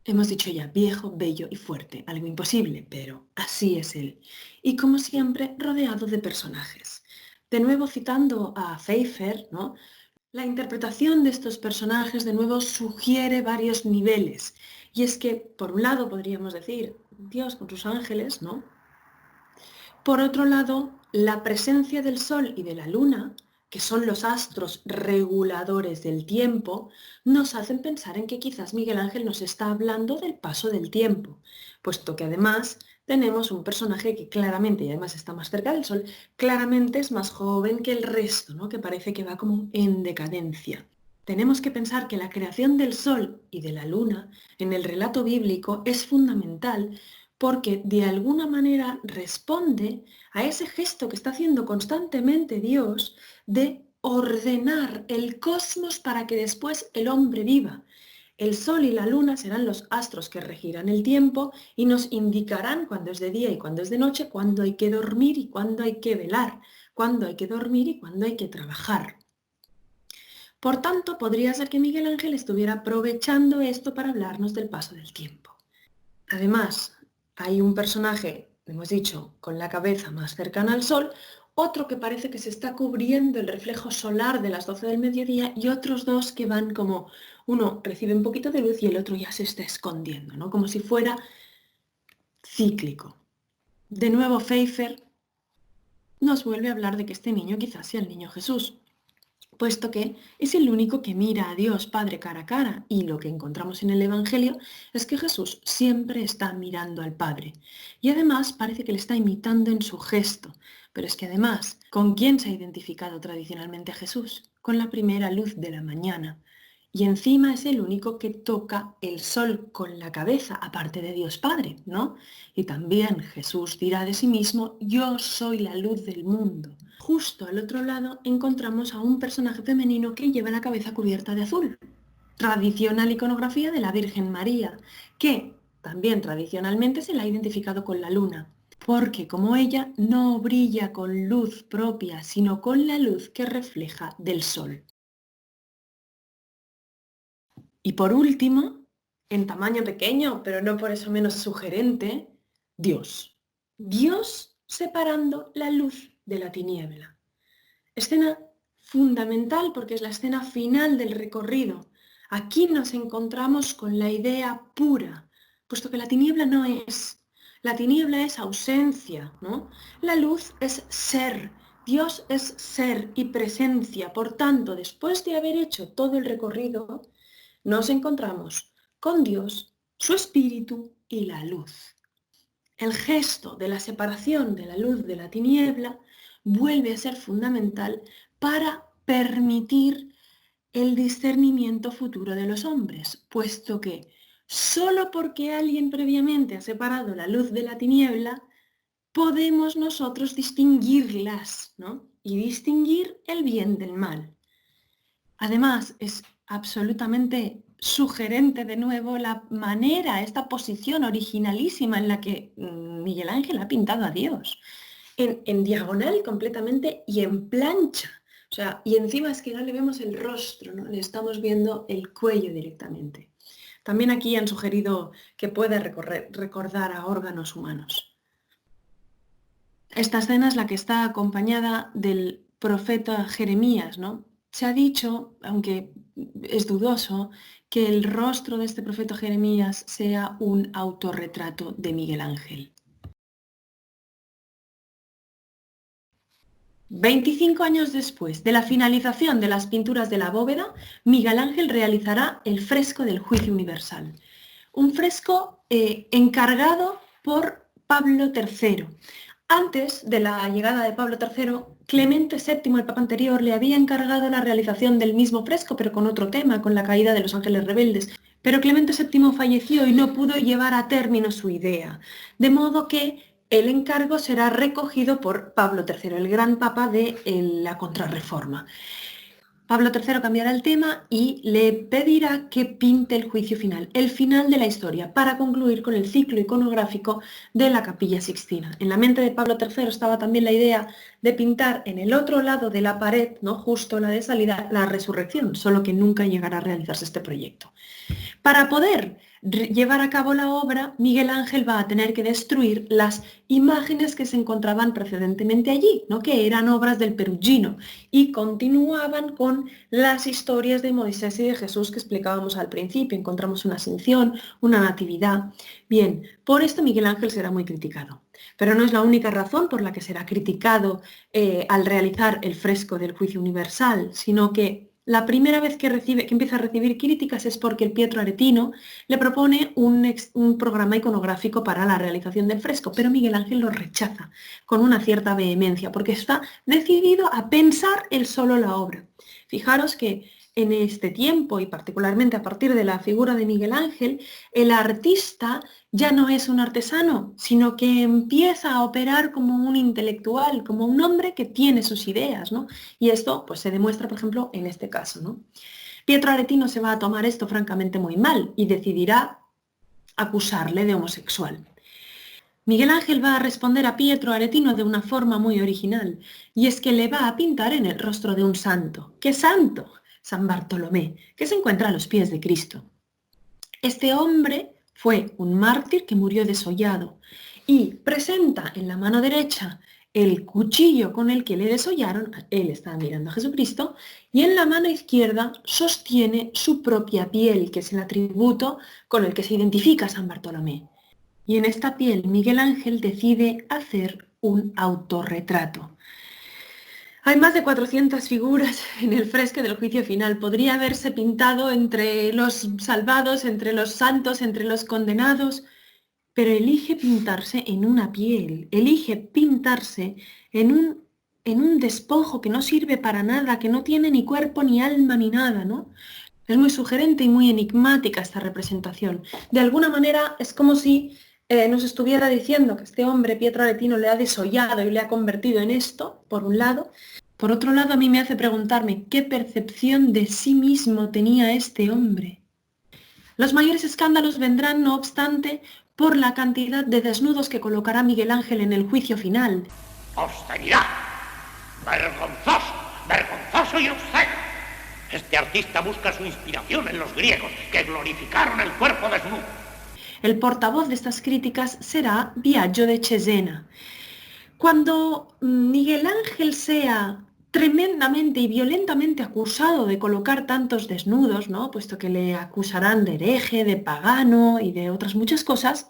Hemos dicho ya, viejo, bello y fuerte, algo imposible, pero así es él. Y como siempre, rodeado de personajes. De nuevo citando a Pfeiffer, ¿no?, la interpretación de estos personajes de nuevo sugiere varios niveles. Y es que, por un lado, podríamos decir, Dios con sus ángeles, ¿no? Por otro lado, la presencia del Sol y de la Luna, que son los astros reguladores del tiempo, nos hacen pensar en que quizás Miguel Ángel nos está hablando del paso del tiempo, puesto que además tenemos un personaje que claramente, y además está más cerca del Sol, claramente es más joven que el resto, ¿no?, que parece que va como en decadencia. Tenemos que pensar que la creación del Sol y de la Luna en el relato bíblico es fundamental porque de alguna manera responde a ese gesto que está haciendo constantemente Dios de ordenar el cosmos para que después el hombre viva. El sol y la luna serán los astros que regirán el tiempo y nos indicarán cuándo es de día y cuándo es de noche, cuándo hay que dormir y cuándo hay que velar, cuándo hay que dormir y cuándo hay que trabajar. Por tanto, podría ser que Miguel Ángel estuviera aprovechando esto para hablarnos del paso del tiempo. Además, hay un personaje, hemos dicho, con la cabeza más cercana al sol, otro que parece que se está cubriendo el reflejo solar de las 12 del mediodía y otros dos que van como, uno recibe un poquito de luz y el otro ya se está escondiendo, ¿no? Como si fuera cíclico. De nuevo, Pfeiffer nos vuelve a hablar de que este niño quizás sea el niño Jesús, puesto que es el único que mira a Dios Padre cara a cara, y lo que encontramos en el Evangelio es que Jesús siempre está mirando al Padre, y además parece que le está imitando en su gesto, pero es que además, ¿con quién se ha identificado tradicionalmente Jesús? Con la primera luz de la mañana, y encima es el único que toca el sol con la cabeza, aparte de Dios Padre, ¿no? Y también Jesús dirá de sí mismo, yo soy la luz del mundo. Justo al otro lado encontramos a un personaje femenino que lleva la cabeza cubierta de azul. Tradicional iconografía de la Virgen María, que también tradicionalmente se la ha identificado con la luna, porque como ella no brilla con luz propia, sino con la luz que refleja del sol. Y por último, en tamaño pequeño, pero no por eso menos sugerente, Dios. Dios separando la luz de la tiniebla. Escena fundamental porque es la escena final del recorrido. Aquí nos encontramos con la idea pura, puesto que la tiniebla no es. La tiniebla es ausencia, ¿no? La luz es ser. Dios es ser y presencia. Por tanto, después de haber hecho todo el recorrido, nos encontramos con Dios, su espíritu y la luz. El gesto de la separación de la luz de la tiniebla vuelve a ser fundamental para permitir el discernimiento futuro de los hombres, puesto que solo porque alguien previamente ha separado la luz de la tiniebla, podemos nosotros distinguirlas, ¿no? Y distinguir el bien del mal. Además, es absolutamente sugerente de nuevo la manera, esta posición originalísima en la que Miguel Ángel ha pintado a Dios. En diagonal completamente y en plancha. O sea, y encima es que no le vemos el rostro, ¿no? Le estamos viendo el cuello directamente. También aquí han sugerido que pueda recordar a órganos humanos. Esta escena es la que está acompañada del profeta Jeremías, ¿no? Se ha dicho, aunque es dudoso, que el rostro de este profeta Jeremías sea un autorretrato de Miguel Ángel. 25 años después de la finalización de las pinturas de la bóveda, Miguel Ángel realizará el fresco del Juicio Universal. Un fresco encargado por Pablo III. Antes de la llegada de Pablo III, Clemente VII, el papa anterior, le había encargado la realización del mismo fresco, pero con otro tema, con la caída de los ángeles rebeldes. Pero Clemente VII falleció y no pudo llevar a término su idea, de modo que el encargo será recogido por Pablo III, el gran papa de la Contrarreforma. Pablo III cambiará el tema y le pedirá que pinte el juicio final, el final de la historia, para concluir con el ciclo iconográfico de la Capilla Sixtina. En la mente de Pablo III estaba también la idea de pintar en el otro lado de la pared, ¿no? Justo la de salida, la resurrección, solo que nunca llegará a realizarse este proyecto. Para poder llevar a cabo la obra, Miguel Ángel va a tener que destruir las imágenes que se encontraban precedentemente allí, ¿no? Que eran obras del Perugino y continuaban con las historias de Moisés y de Jesús que explicábamos al principio. Encontramos una ascensión, una natividad. Bien, por esto Miguel Ángel será muy criticado. Pero no es la única razón por la que será criticado al realizar el fresco del Juicio Universal, sino que la primera vez que empieza a recibir críticas es porque el Pietro Aretino le propone un programa iconográfico para la realización del fresco, pero Miguel Ángel lo rechaza con una cierta vehemencia, porque está decidido a pensar él solo la obra. Fijaros que en este tiempo, y particularmente a partir de la figura de Miguel Ángel, el artista ya no es un artesano, sino que empieza a operar como un intelectual, como un hombre que tiene sus ideas, ¿no? Y esto pues, se demuestra, por ejemplo, en este caso, ¿no? Pietro Aretino se va a tomar esto francamente muy mal y decidirá acusarle de homosexual. Miguel Ángel va a responder a Pietro Aretino de una forma muy original, y es que le va a pintar en el rostro de un santo. ¿Qué santo? San Bartolomé, que se encuentra a los pies de Cristo. Este hombre fue un mártir que murió desollado y presenta en la mano derecha el cuchillo con el que le desollaron, él estaba mirando a Jesucristo, y en la mano izquierda sostiene su propia piel, que es el atributo con el que se identifica a San Bartolomé. Y en esta piel Miguel Ángel decide hacer un autorretrato. Hay más de 400 figuras en el fresco del juicio final. Podría haberse pintado entre los salvados, entre los santos, entre los condenados, pero elige pintarse en una piel, elige pintarse en un despojo que no sirve para nada, que no tiene ni cuerpo, ni alma, ni nada, ¿no? Es muy sugerente y muy enigmática esta representación. De alguna manera es como si nos estuviera diciendo que este hombre, Pietro Aretino, le ha desollado y le ha convertido en esto, por un lado. Por otro lado, a mí me hace preguntarme qué percepción de sí mismo tenía este hombre. Los mayores escándalos vendrán, no obstante, por la cantidad de desnudos que colocará Miguel Ángel en el juicio final. ¡Austeridad! ¡Vergonzoso! ¡Vergonzoso y obsceno! Este artista busca su inspiración en los griegos, que glorificaron el cuerpo desnudo. El portavoz de estas críticas será Biagio de Cesena. Cuando Miguel Ángel sea tremendamente y violentamente acusado de colocar tantos desnudos, ¿no? Puesto que le acusarán de hereje, de pagano y de otras muchas cosas,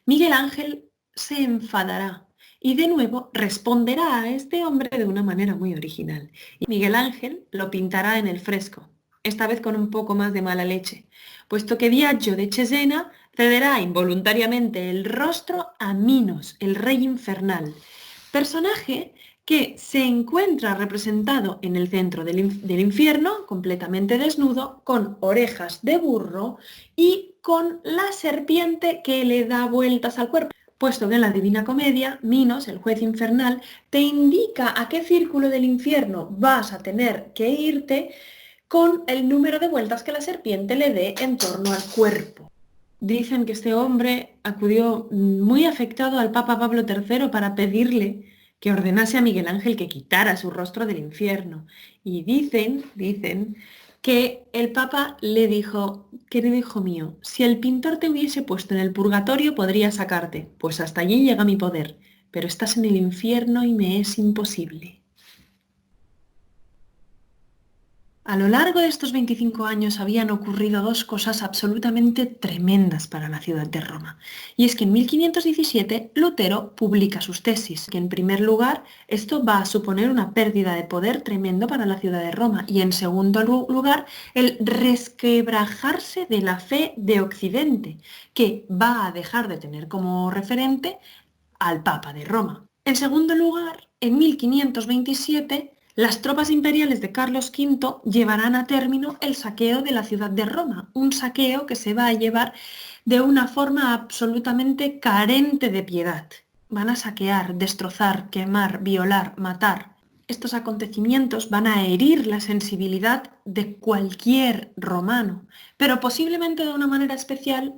Miguel Ángel se enfadará y de nuevo responderá a este hombre de una manera muy original. Y Miguel Ángel lo pintará en el fresco, esta vez con un poco más de mala leche, puesto que Biagio de Cesena cederá involuntariamente el rostro a Minos, el rey infernal, personaje que se encuentra representado en el centro del infierno, completamente desnudo, con orejas de burro y con la serpiente que le da vueltas al cuerpo. Puesto que en la Divina Comedia, Minos, el juez infernal, te indica a qué círculo del infierno vas a tener que irte con el número de vueltas que la serpiente le dé en torno al cuerpo. Dicen que este hombre acudió muy afectado al Papa Pablo III para pedirle que ordenase a Miguel Ángel que quitara su rostro del infierno. Y dicen que el Papa le dijo: querido hijo mío, si el pintor te hubiese puesto en el purgatorio podría sacarte, pues hasta allí llega mi poder, pero estás en el infierno y me es imposible. A lo largo de estos 25 años habían ocurrido dos cosas absolutamente tremendas para la ciudad de Roma. Y es que en 1517 Lutero publica sus tesis, que en primer lugar esto va a suponer una pérdida de poder tremendo para la ciudad de Roma y en segundo lugar el resquebrajarse de la fe de Occidente, que va a dejar de tener como referente al Papa de Roma. En segundo lugar, en 1527 las tropas imperiales de Carlos V llevarán a término el saqueo de la ciudad de Roma, un saqueo que se va a llevar de una forma absolutamente carente de piedad. Van a saquear, destrozar, quemar, violar, matar. Estos acontecimientos van a herir la sensibilidad de cualquier romano, pero posiblemente de una manera especial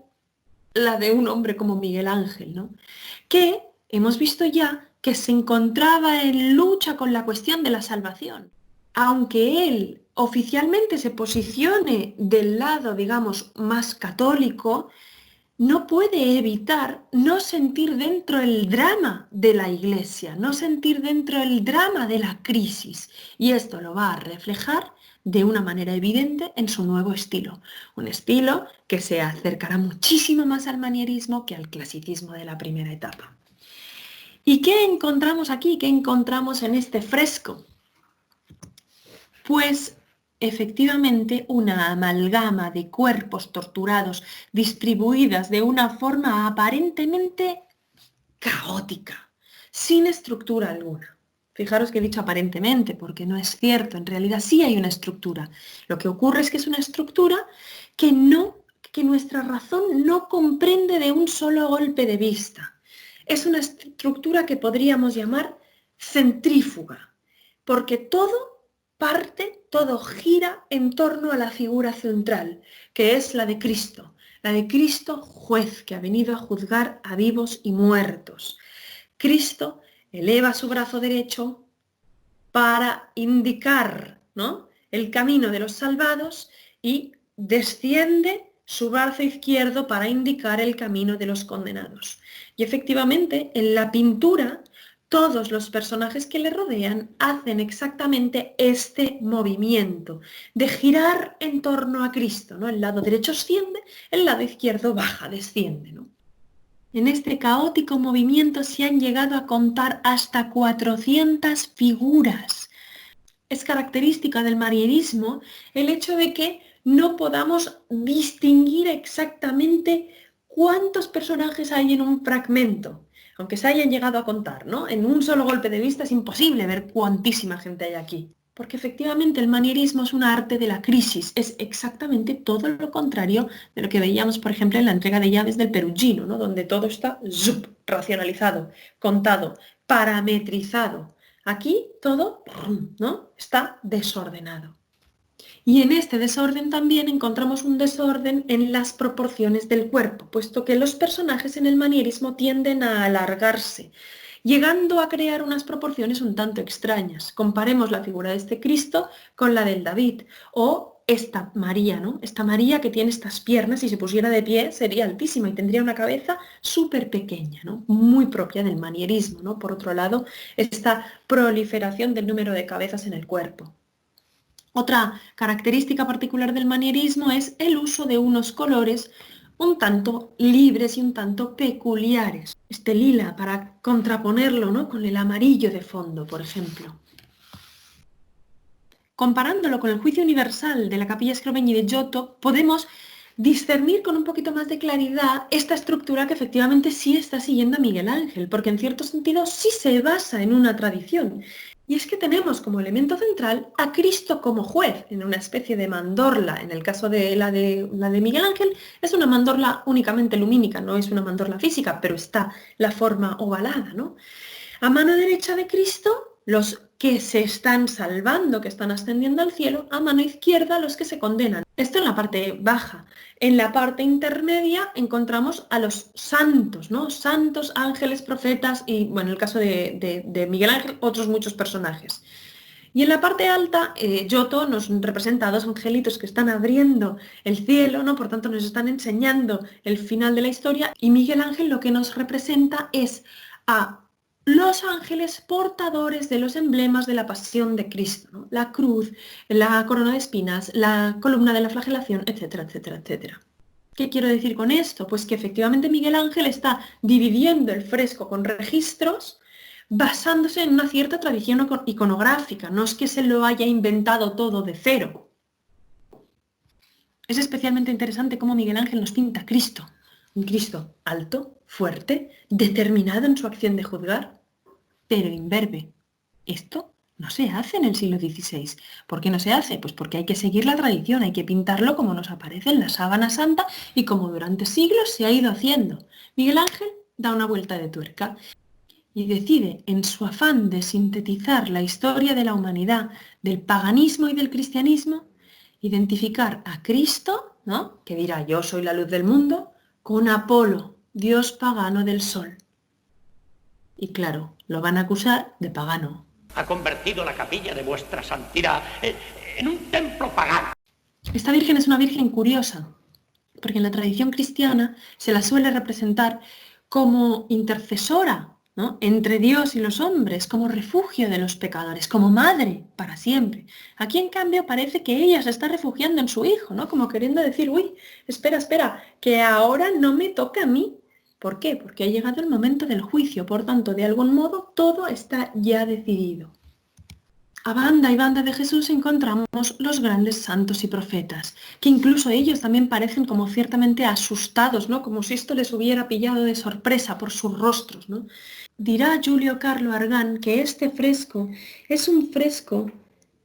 la de un hombre como Miguel Ángel, ¿no? Que hemos visto ya que se encontraba en lucha con la cuestión de la salvación. Aunque él oficialmente se posicione del lado, digamos, más católico, no puede evitar no sentir dentro el drama de la Iglesia, no sentir dentro el drama de la crisis. Y esto lo va a reflejar de una manera evidente en su nuevo estilo. Un estilo que se acercará muchísimo más al manierismo que al clasicismo de la primera etapa. ¿Y qué encontramos aquí? ¿Qué encontramos en este fresco? Pues efectivamente una amalgama de cuerpos torturados distribuidas de una forma aparentemente caótica, sin estructura alguna. Fijaros que he dicho aparentemente, porque no es cierto, en realidad sí hay una estructura. Lo que ocurre es que es una estructura que nuestra razón no comprende de un solo golpe de vista. Es una estructura que podríamos llamar centrífuga, porque todo parte, todo gira en torno a la figura central, que es la de Cristo juez que ha venido a juzgar a vivos y muertos. Cristo eleva su brazo derecho para indicar, ¿no?, el camino de los salvados y desciende su brazo izquierdo para indicar el camino de los condenados. Y efectivamente, en la pintura, todos los personajes que le rodean hacen exactamente este movimiento de girar en torno a Cristo, ¿no? El lado derecho asciende, el lado izquierdo baja, desciende, ¿no? En este caótico movimiento se han llegado a contar hasta 400 figuras. Es característica del manierismo el hecho de que no podamos distinguir exactamente cuántos personajes hay en un fragmento, aunque se hayan llegado a contar, ¿no? En un solo golpe de vista es imposible ver cuantísima gente hay aquí. Porque efectivamente el manierismo es un arte de la crisis, es exactamente todo lo contrario de lo que veíamos, por ejemplo, en la entrega de llaves del Perugino, ¿no? Donde todo está racionalizado, contado, parametrizado. Aquí todo, ¿no? Está desordenado. Y en este desorden también encontramos un desorden en las proporciones del cuerpo, puesto que los personajes en el manierismo tienden a alargarse, llegando a crear unas proporciones un tanto extrañas. Comparemos la figura de este Cristo con la del David, o esta María, ¿no? Esta María que tiene estas piernas y si se pusiera de pie sería altísima y tendría una cabeza súper pequeña, ¿no? Muy propia del manierismo, ¿no? Por otro lado, esta proliferación del número de cabezas en el cuerpo. Otra característica particular del manierismo es el uso de unos colores un tanto libres y un tanto peculiares. Este lila para contraponerlo, ¿no? Con el amarillo de fondo, por ejemplo. Comparándolo con el Juicio Universal de la Capilla Scrovegni de Giotto, podemos discernir con un poquito más de claridad esta estructura que efectivamente sí está siguiendo a Miguel Ángel, porque en cierto sentido sí se basa en una tradición. Y es que tenemos como elemento central a Cristo como juez, en una especie de mandorla. En el caso de la de Miguel Ángel es una mandorla únicamente lumínica, no es una mandorla física, pero está la forma ovalada, ¿no? A mano derecha de Cristo, los que se están salvando, que están ascendiendo al cielo, a mano izquierda los que se condenan. Esto en la parte baja. En la parte intermedia encontramos a los santos, ¿no? Santos, ángeles, profetas y, bueno, en el caso de Miguel Ángel, otros muchos personajes. Y en la parte alta, Giotto nos representa a dos angelitos que están abriendo el cielo, ¿no? Por tanto, nos están enseñando el final de la historia. Y Miguel Ángel lo que nos representa es a los ángeles portadores de los emblemas de la pasión de Cristo, ¿no? La cruz, la corona de espinas, la columna de la flagelación, etcétera, etcétera, etcétera. ¿Qué quiero decir con esto? Pues que efectivamente Miguel Ángel está dividiendo el fresco con registros basándose en una cierta tradición iconográfica, no es que se lo haya inventado todo de cero. Es especialmente interesante cómo Miguel Ángel nos pinta a Cristo, un Cristo alto, fuerte, determinado en su acción de juzgar, pero imberbe. Esto no se hace en el siglo XVI. ¿Por qué no se hace? Pues porque hay que seguir la tradición, hay que pintarlo como nos aparece en la sábana santa y como durante siglos se ha ido haciendo. Miguel Ángel da una vuelta de tuerca y decide, en su afán de sintetizar la historia de la humanidad, del paganismo y del cristianismo, identificar a Cristo, ¿no? Que dirá, yo soy la luz del mundo, con Apolo, dios pagano del sol. Y claro, lo van a acusar de pagano. Ha convertido la capilla de vuestra santidad en un templo pagano. Esta virgen es una virgen curiosa, porque en la tradición cristiana se la suele representar como intercesora, ¿no? Entre Dios y los hombres, como refugio de los pecadores, como madre para siempre. Aquí, en cambio, parece que ella se está refugiando en su hijo, ¿no? Como queriendo decir, uy, espera, que ahora no me toca a mí. ¿Por qué? Porque ha llegado el momento del juicio, por tanto, de algún modo, todo está ya decidido. A banda y banda de Jesús encontramos los grandes santos y profetas, que incluso ellos también parecen como ciertamente asustados, ¿no? Como si esto les hubiera pillado de sorpresa por sus rostros, ¿no? Dirá Giulio Carlo Argan que este fresco es un fresco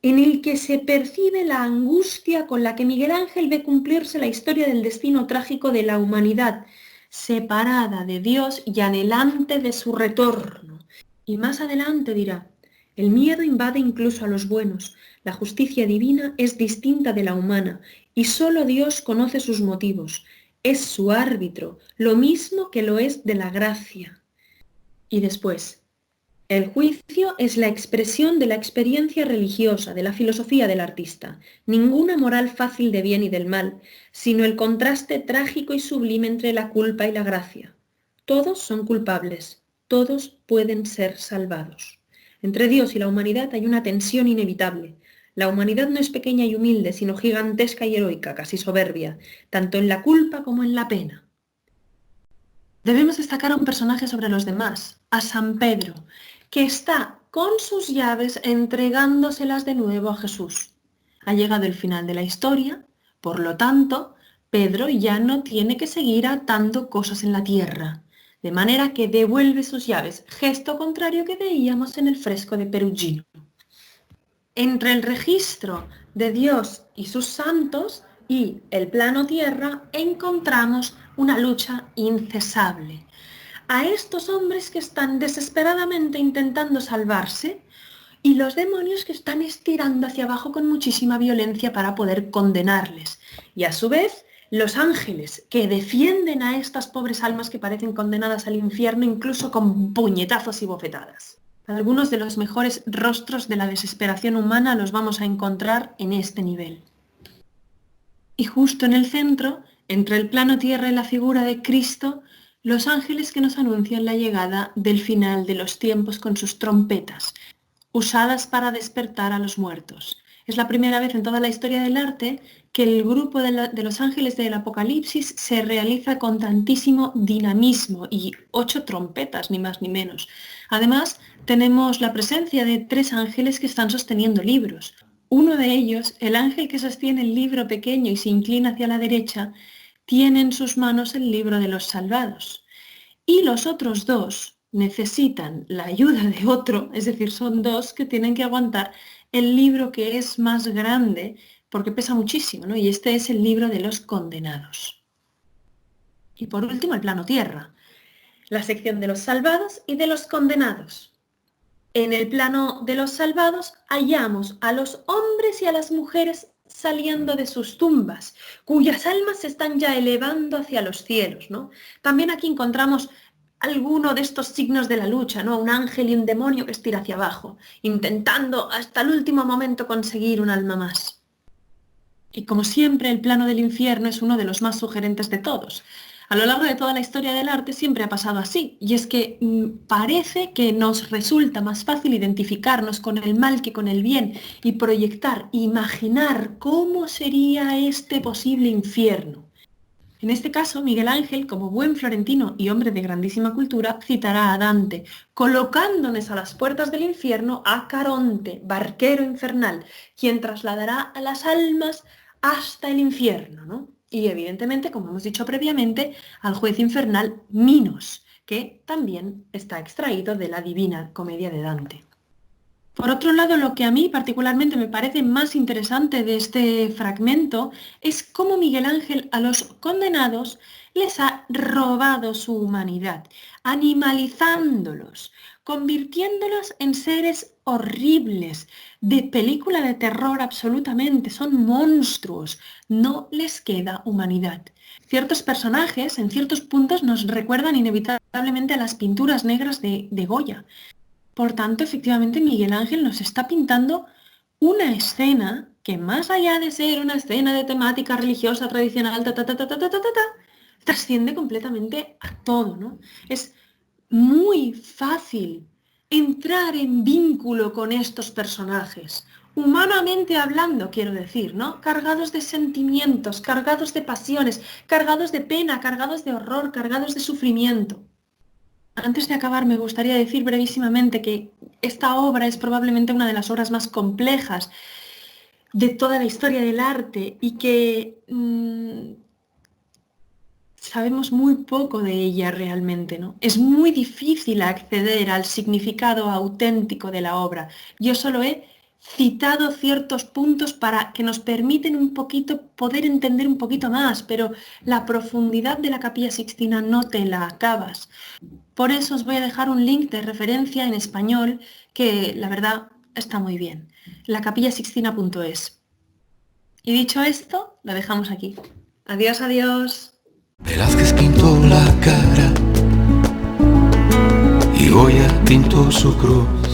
en el que se percibe la angustia con la que Miguel Ángel ve cumplirse la historia del destino trágico de la humanidad, separada de Dios y anhelante de su retorno. Y más adelante dirá, el miedo invade incluso a los buenos, la justicia divina es distinta de la humana y solo Dios conoce sus motivos, es su árbitro, lo mismo que lo es de la gracia. Y después, El juicio es la expresión de la experiencia religiosa, de la filosofía del artista. Ninguna moral fácil de bien y del mal, sino el contraste trágico y sublime entre la culpa y la gracia. Todos son culpables, todos pueden ser salvados. Entre Dios y la humanidad hay una tensión inevitable. La humanidad no es pequeña y humilde, sino gigantesca y heroica, casi soberbia, tanto en la culpa como en la pena. Debemos destacar a un personaje sobre los demás, a San Pedro, que está con sus llaves entregándoselas de nuevo a Jesús. Ha llegado el final de la historia, por lo tanto, Pedro ya no tiene que seguir atando cosas en la tierra, de manera que devuelve sus llaves, gesto contrario que veíamos en el fresco de Perugino. Entre el registro de Dios y sus santos y el plano tierra encontramos una lucha incesable. A estos hombres que están desesperadamente intentando salvarse y los demonios que están estirando hacia abajo con muchísima violencia para poder condenarles. Y a su vez, los ángeles que defienden a estas pobres almas que parecen condenadas al infierno incluso con puñetazos y bofetadas. Algunos de los mejores rostros de la desesperación humana los vamos a encontrar en este nivel. Y justo en el centro, entre el plano tierra y la figura de Cristo, los ángeles que nos anuncian la llegada del final de los tiempos con sus trompetas, usadas para despertar a los muertos. Es la primera vez en toda la historia del arte que el grupo de los ángeles del Apocalipsis se realiza con tantísimo dinamismo y 8 trompetas, ni más ni menos. Además, tenemos la presencia de 3 ángeles que están sosteniendo libros. Uno de ellos, el ángel que sostiene el libro pequeño y se inclina hacia la derecha, tiene en sus manos el libro de los salvados. Y los otros 2 necesitan la ayuda de otro, es decir, son 2 que tienen que aguantar el libro que es más grande porque pesa muchísimo, ¿no? Y este es el libro de los condenados. Y por último, el plano tierra, la sección de los salvados y de los condenados. En el plano de los salvados hallamos a los hombres y a las mujeres saliendo de sus tumbas, cuyas almas se están ya elevando hacia los cielos, ¿no? También aquí encontramos alguno de estos signos de la lucha, ¿no? Un ángel y un demonio que estira hacia abajo, intentando hasta el último momento conseguir un alma más. Y como siempre, el plano del infierno es uno de los más sugerentes de todos. A lo largo de toda la historia del arte siempre ha pasado así, y es que parece que nos resulta más fácil identificarnos con el mal que con el bien y proyectar, imaginar cómo sería este posible infierno. En este caso, Miguel Ángel, como buen florentino y hombre de grandísima cultura, citará a Dante, colocándonos a las puertas del infierno a Caronte, barquero infernal, quien trasladará a las almas hasta el infierno, ¿no? Y evidentemente, como hemos dicho previamente, al juez infernal Minos, que también está extraído de la Divina Comedia de Dante. Por otro lado, lo que a mí particularmente me parece más interesante de este fragmento es cómo Miguel Ángel a los condenados les ha robado su humanidad, animalizándolos, convirtiéndolos en seres horribles, de película de terror absolutamente, son monstruos, no les queda humanidad. Ciertos personajes en ciertos puntos nos recuerdan inevitablemente a las pinturas negras de Goya. Por tanto, efectivamente, Miguel Ángel nos está pintando una escena que, más allá de ser una escena de temática religiosa tradicional, trasciende completamente a todo, ¿no? Es muy fácil entrar en vínculo con estos personajes, humanamente hablando, quiero decir, ¿no? Cargados de sentimientos, cargados de pasiones, cargados de pena, cargados de horror, cargados de sufrimiento. Antes de acabar, me gustaría decir brevísimamente que esta obra es probablemente una de las obras más complejas de toda la historia del arte y que sabemos muy poco de ella realmente, ¿no? Es muy difícil acceder al significado auténtico de la obra. Yo solo he citado ciertos puntos para que nos permiten un poquito poder entender un poquito más, pero la profundidad de la Capilla Sixtina no te la acabas. Por eso os voy a dejar un link de referencia en español que la verdad está muy bien, lacapillasixtina.es. Y dicho esto, lo dejamos aquí. Adiós, adiós. Velázquez pintó la cara y y Goya pintó su cruz.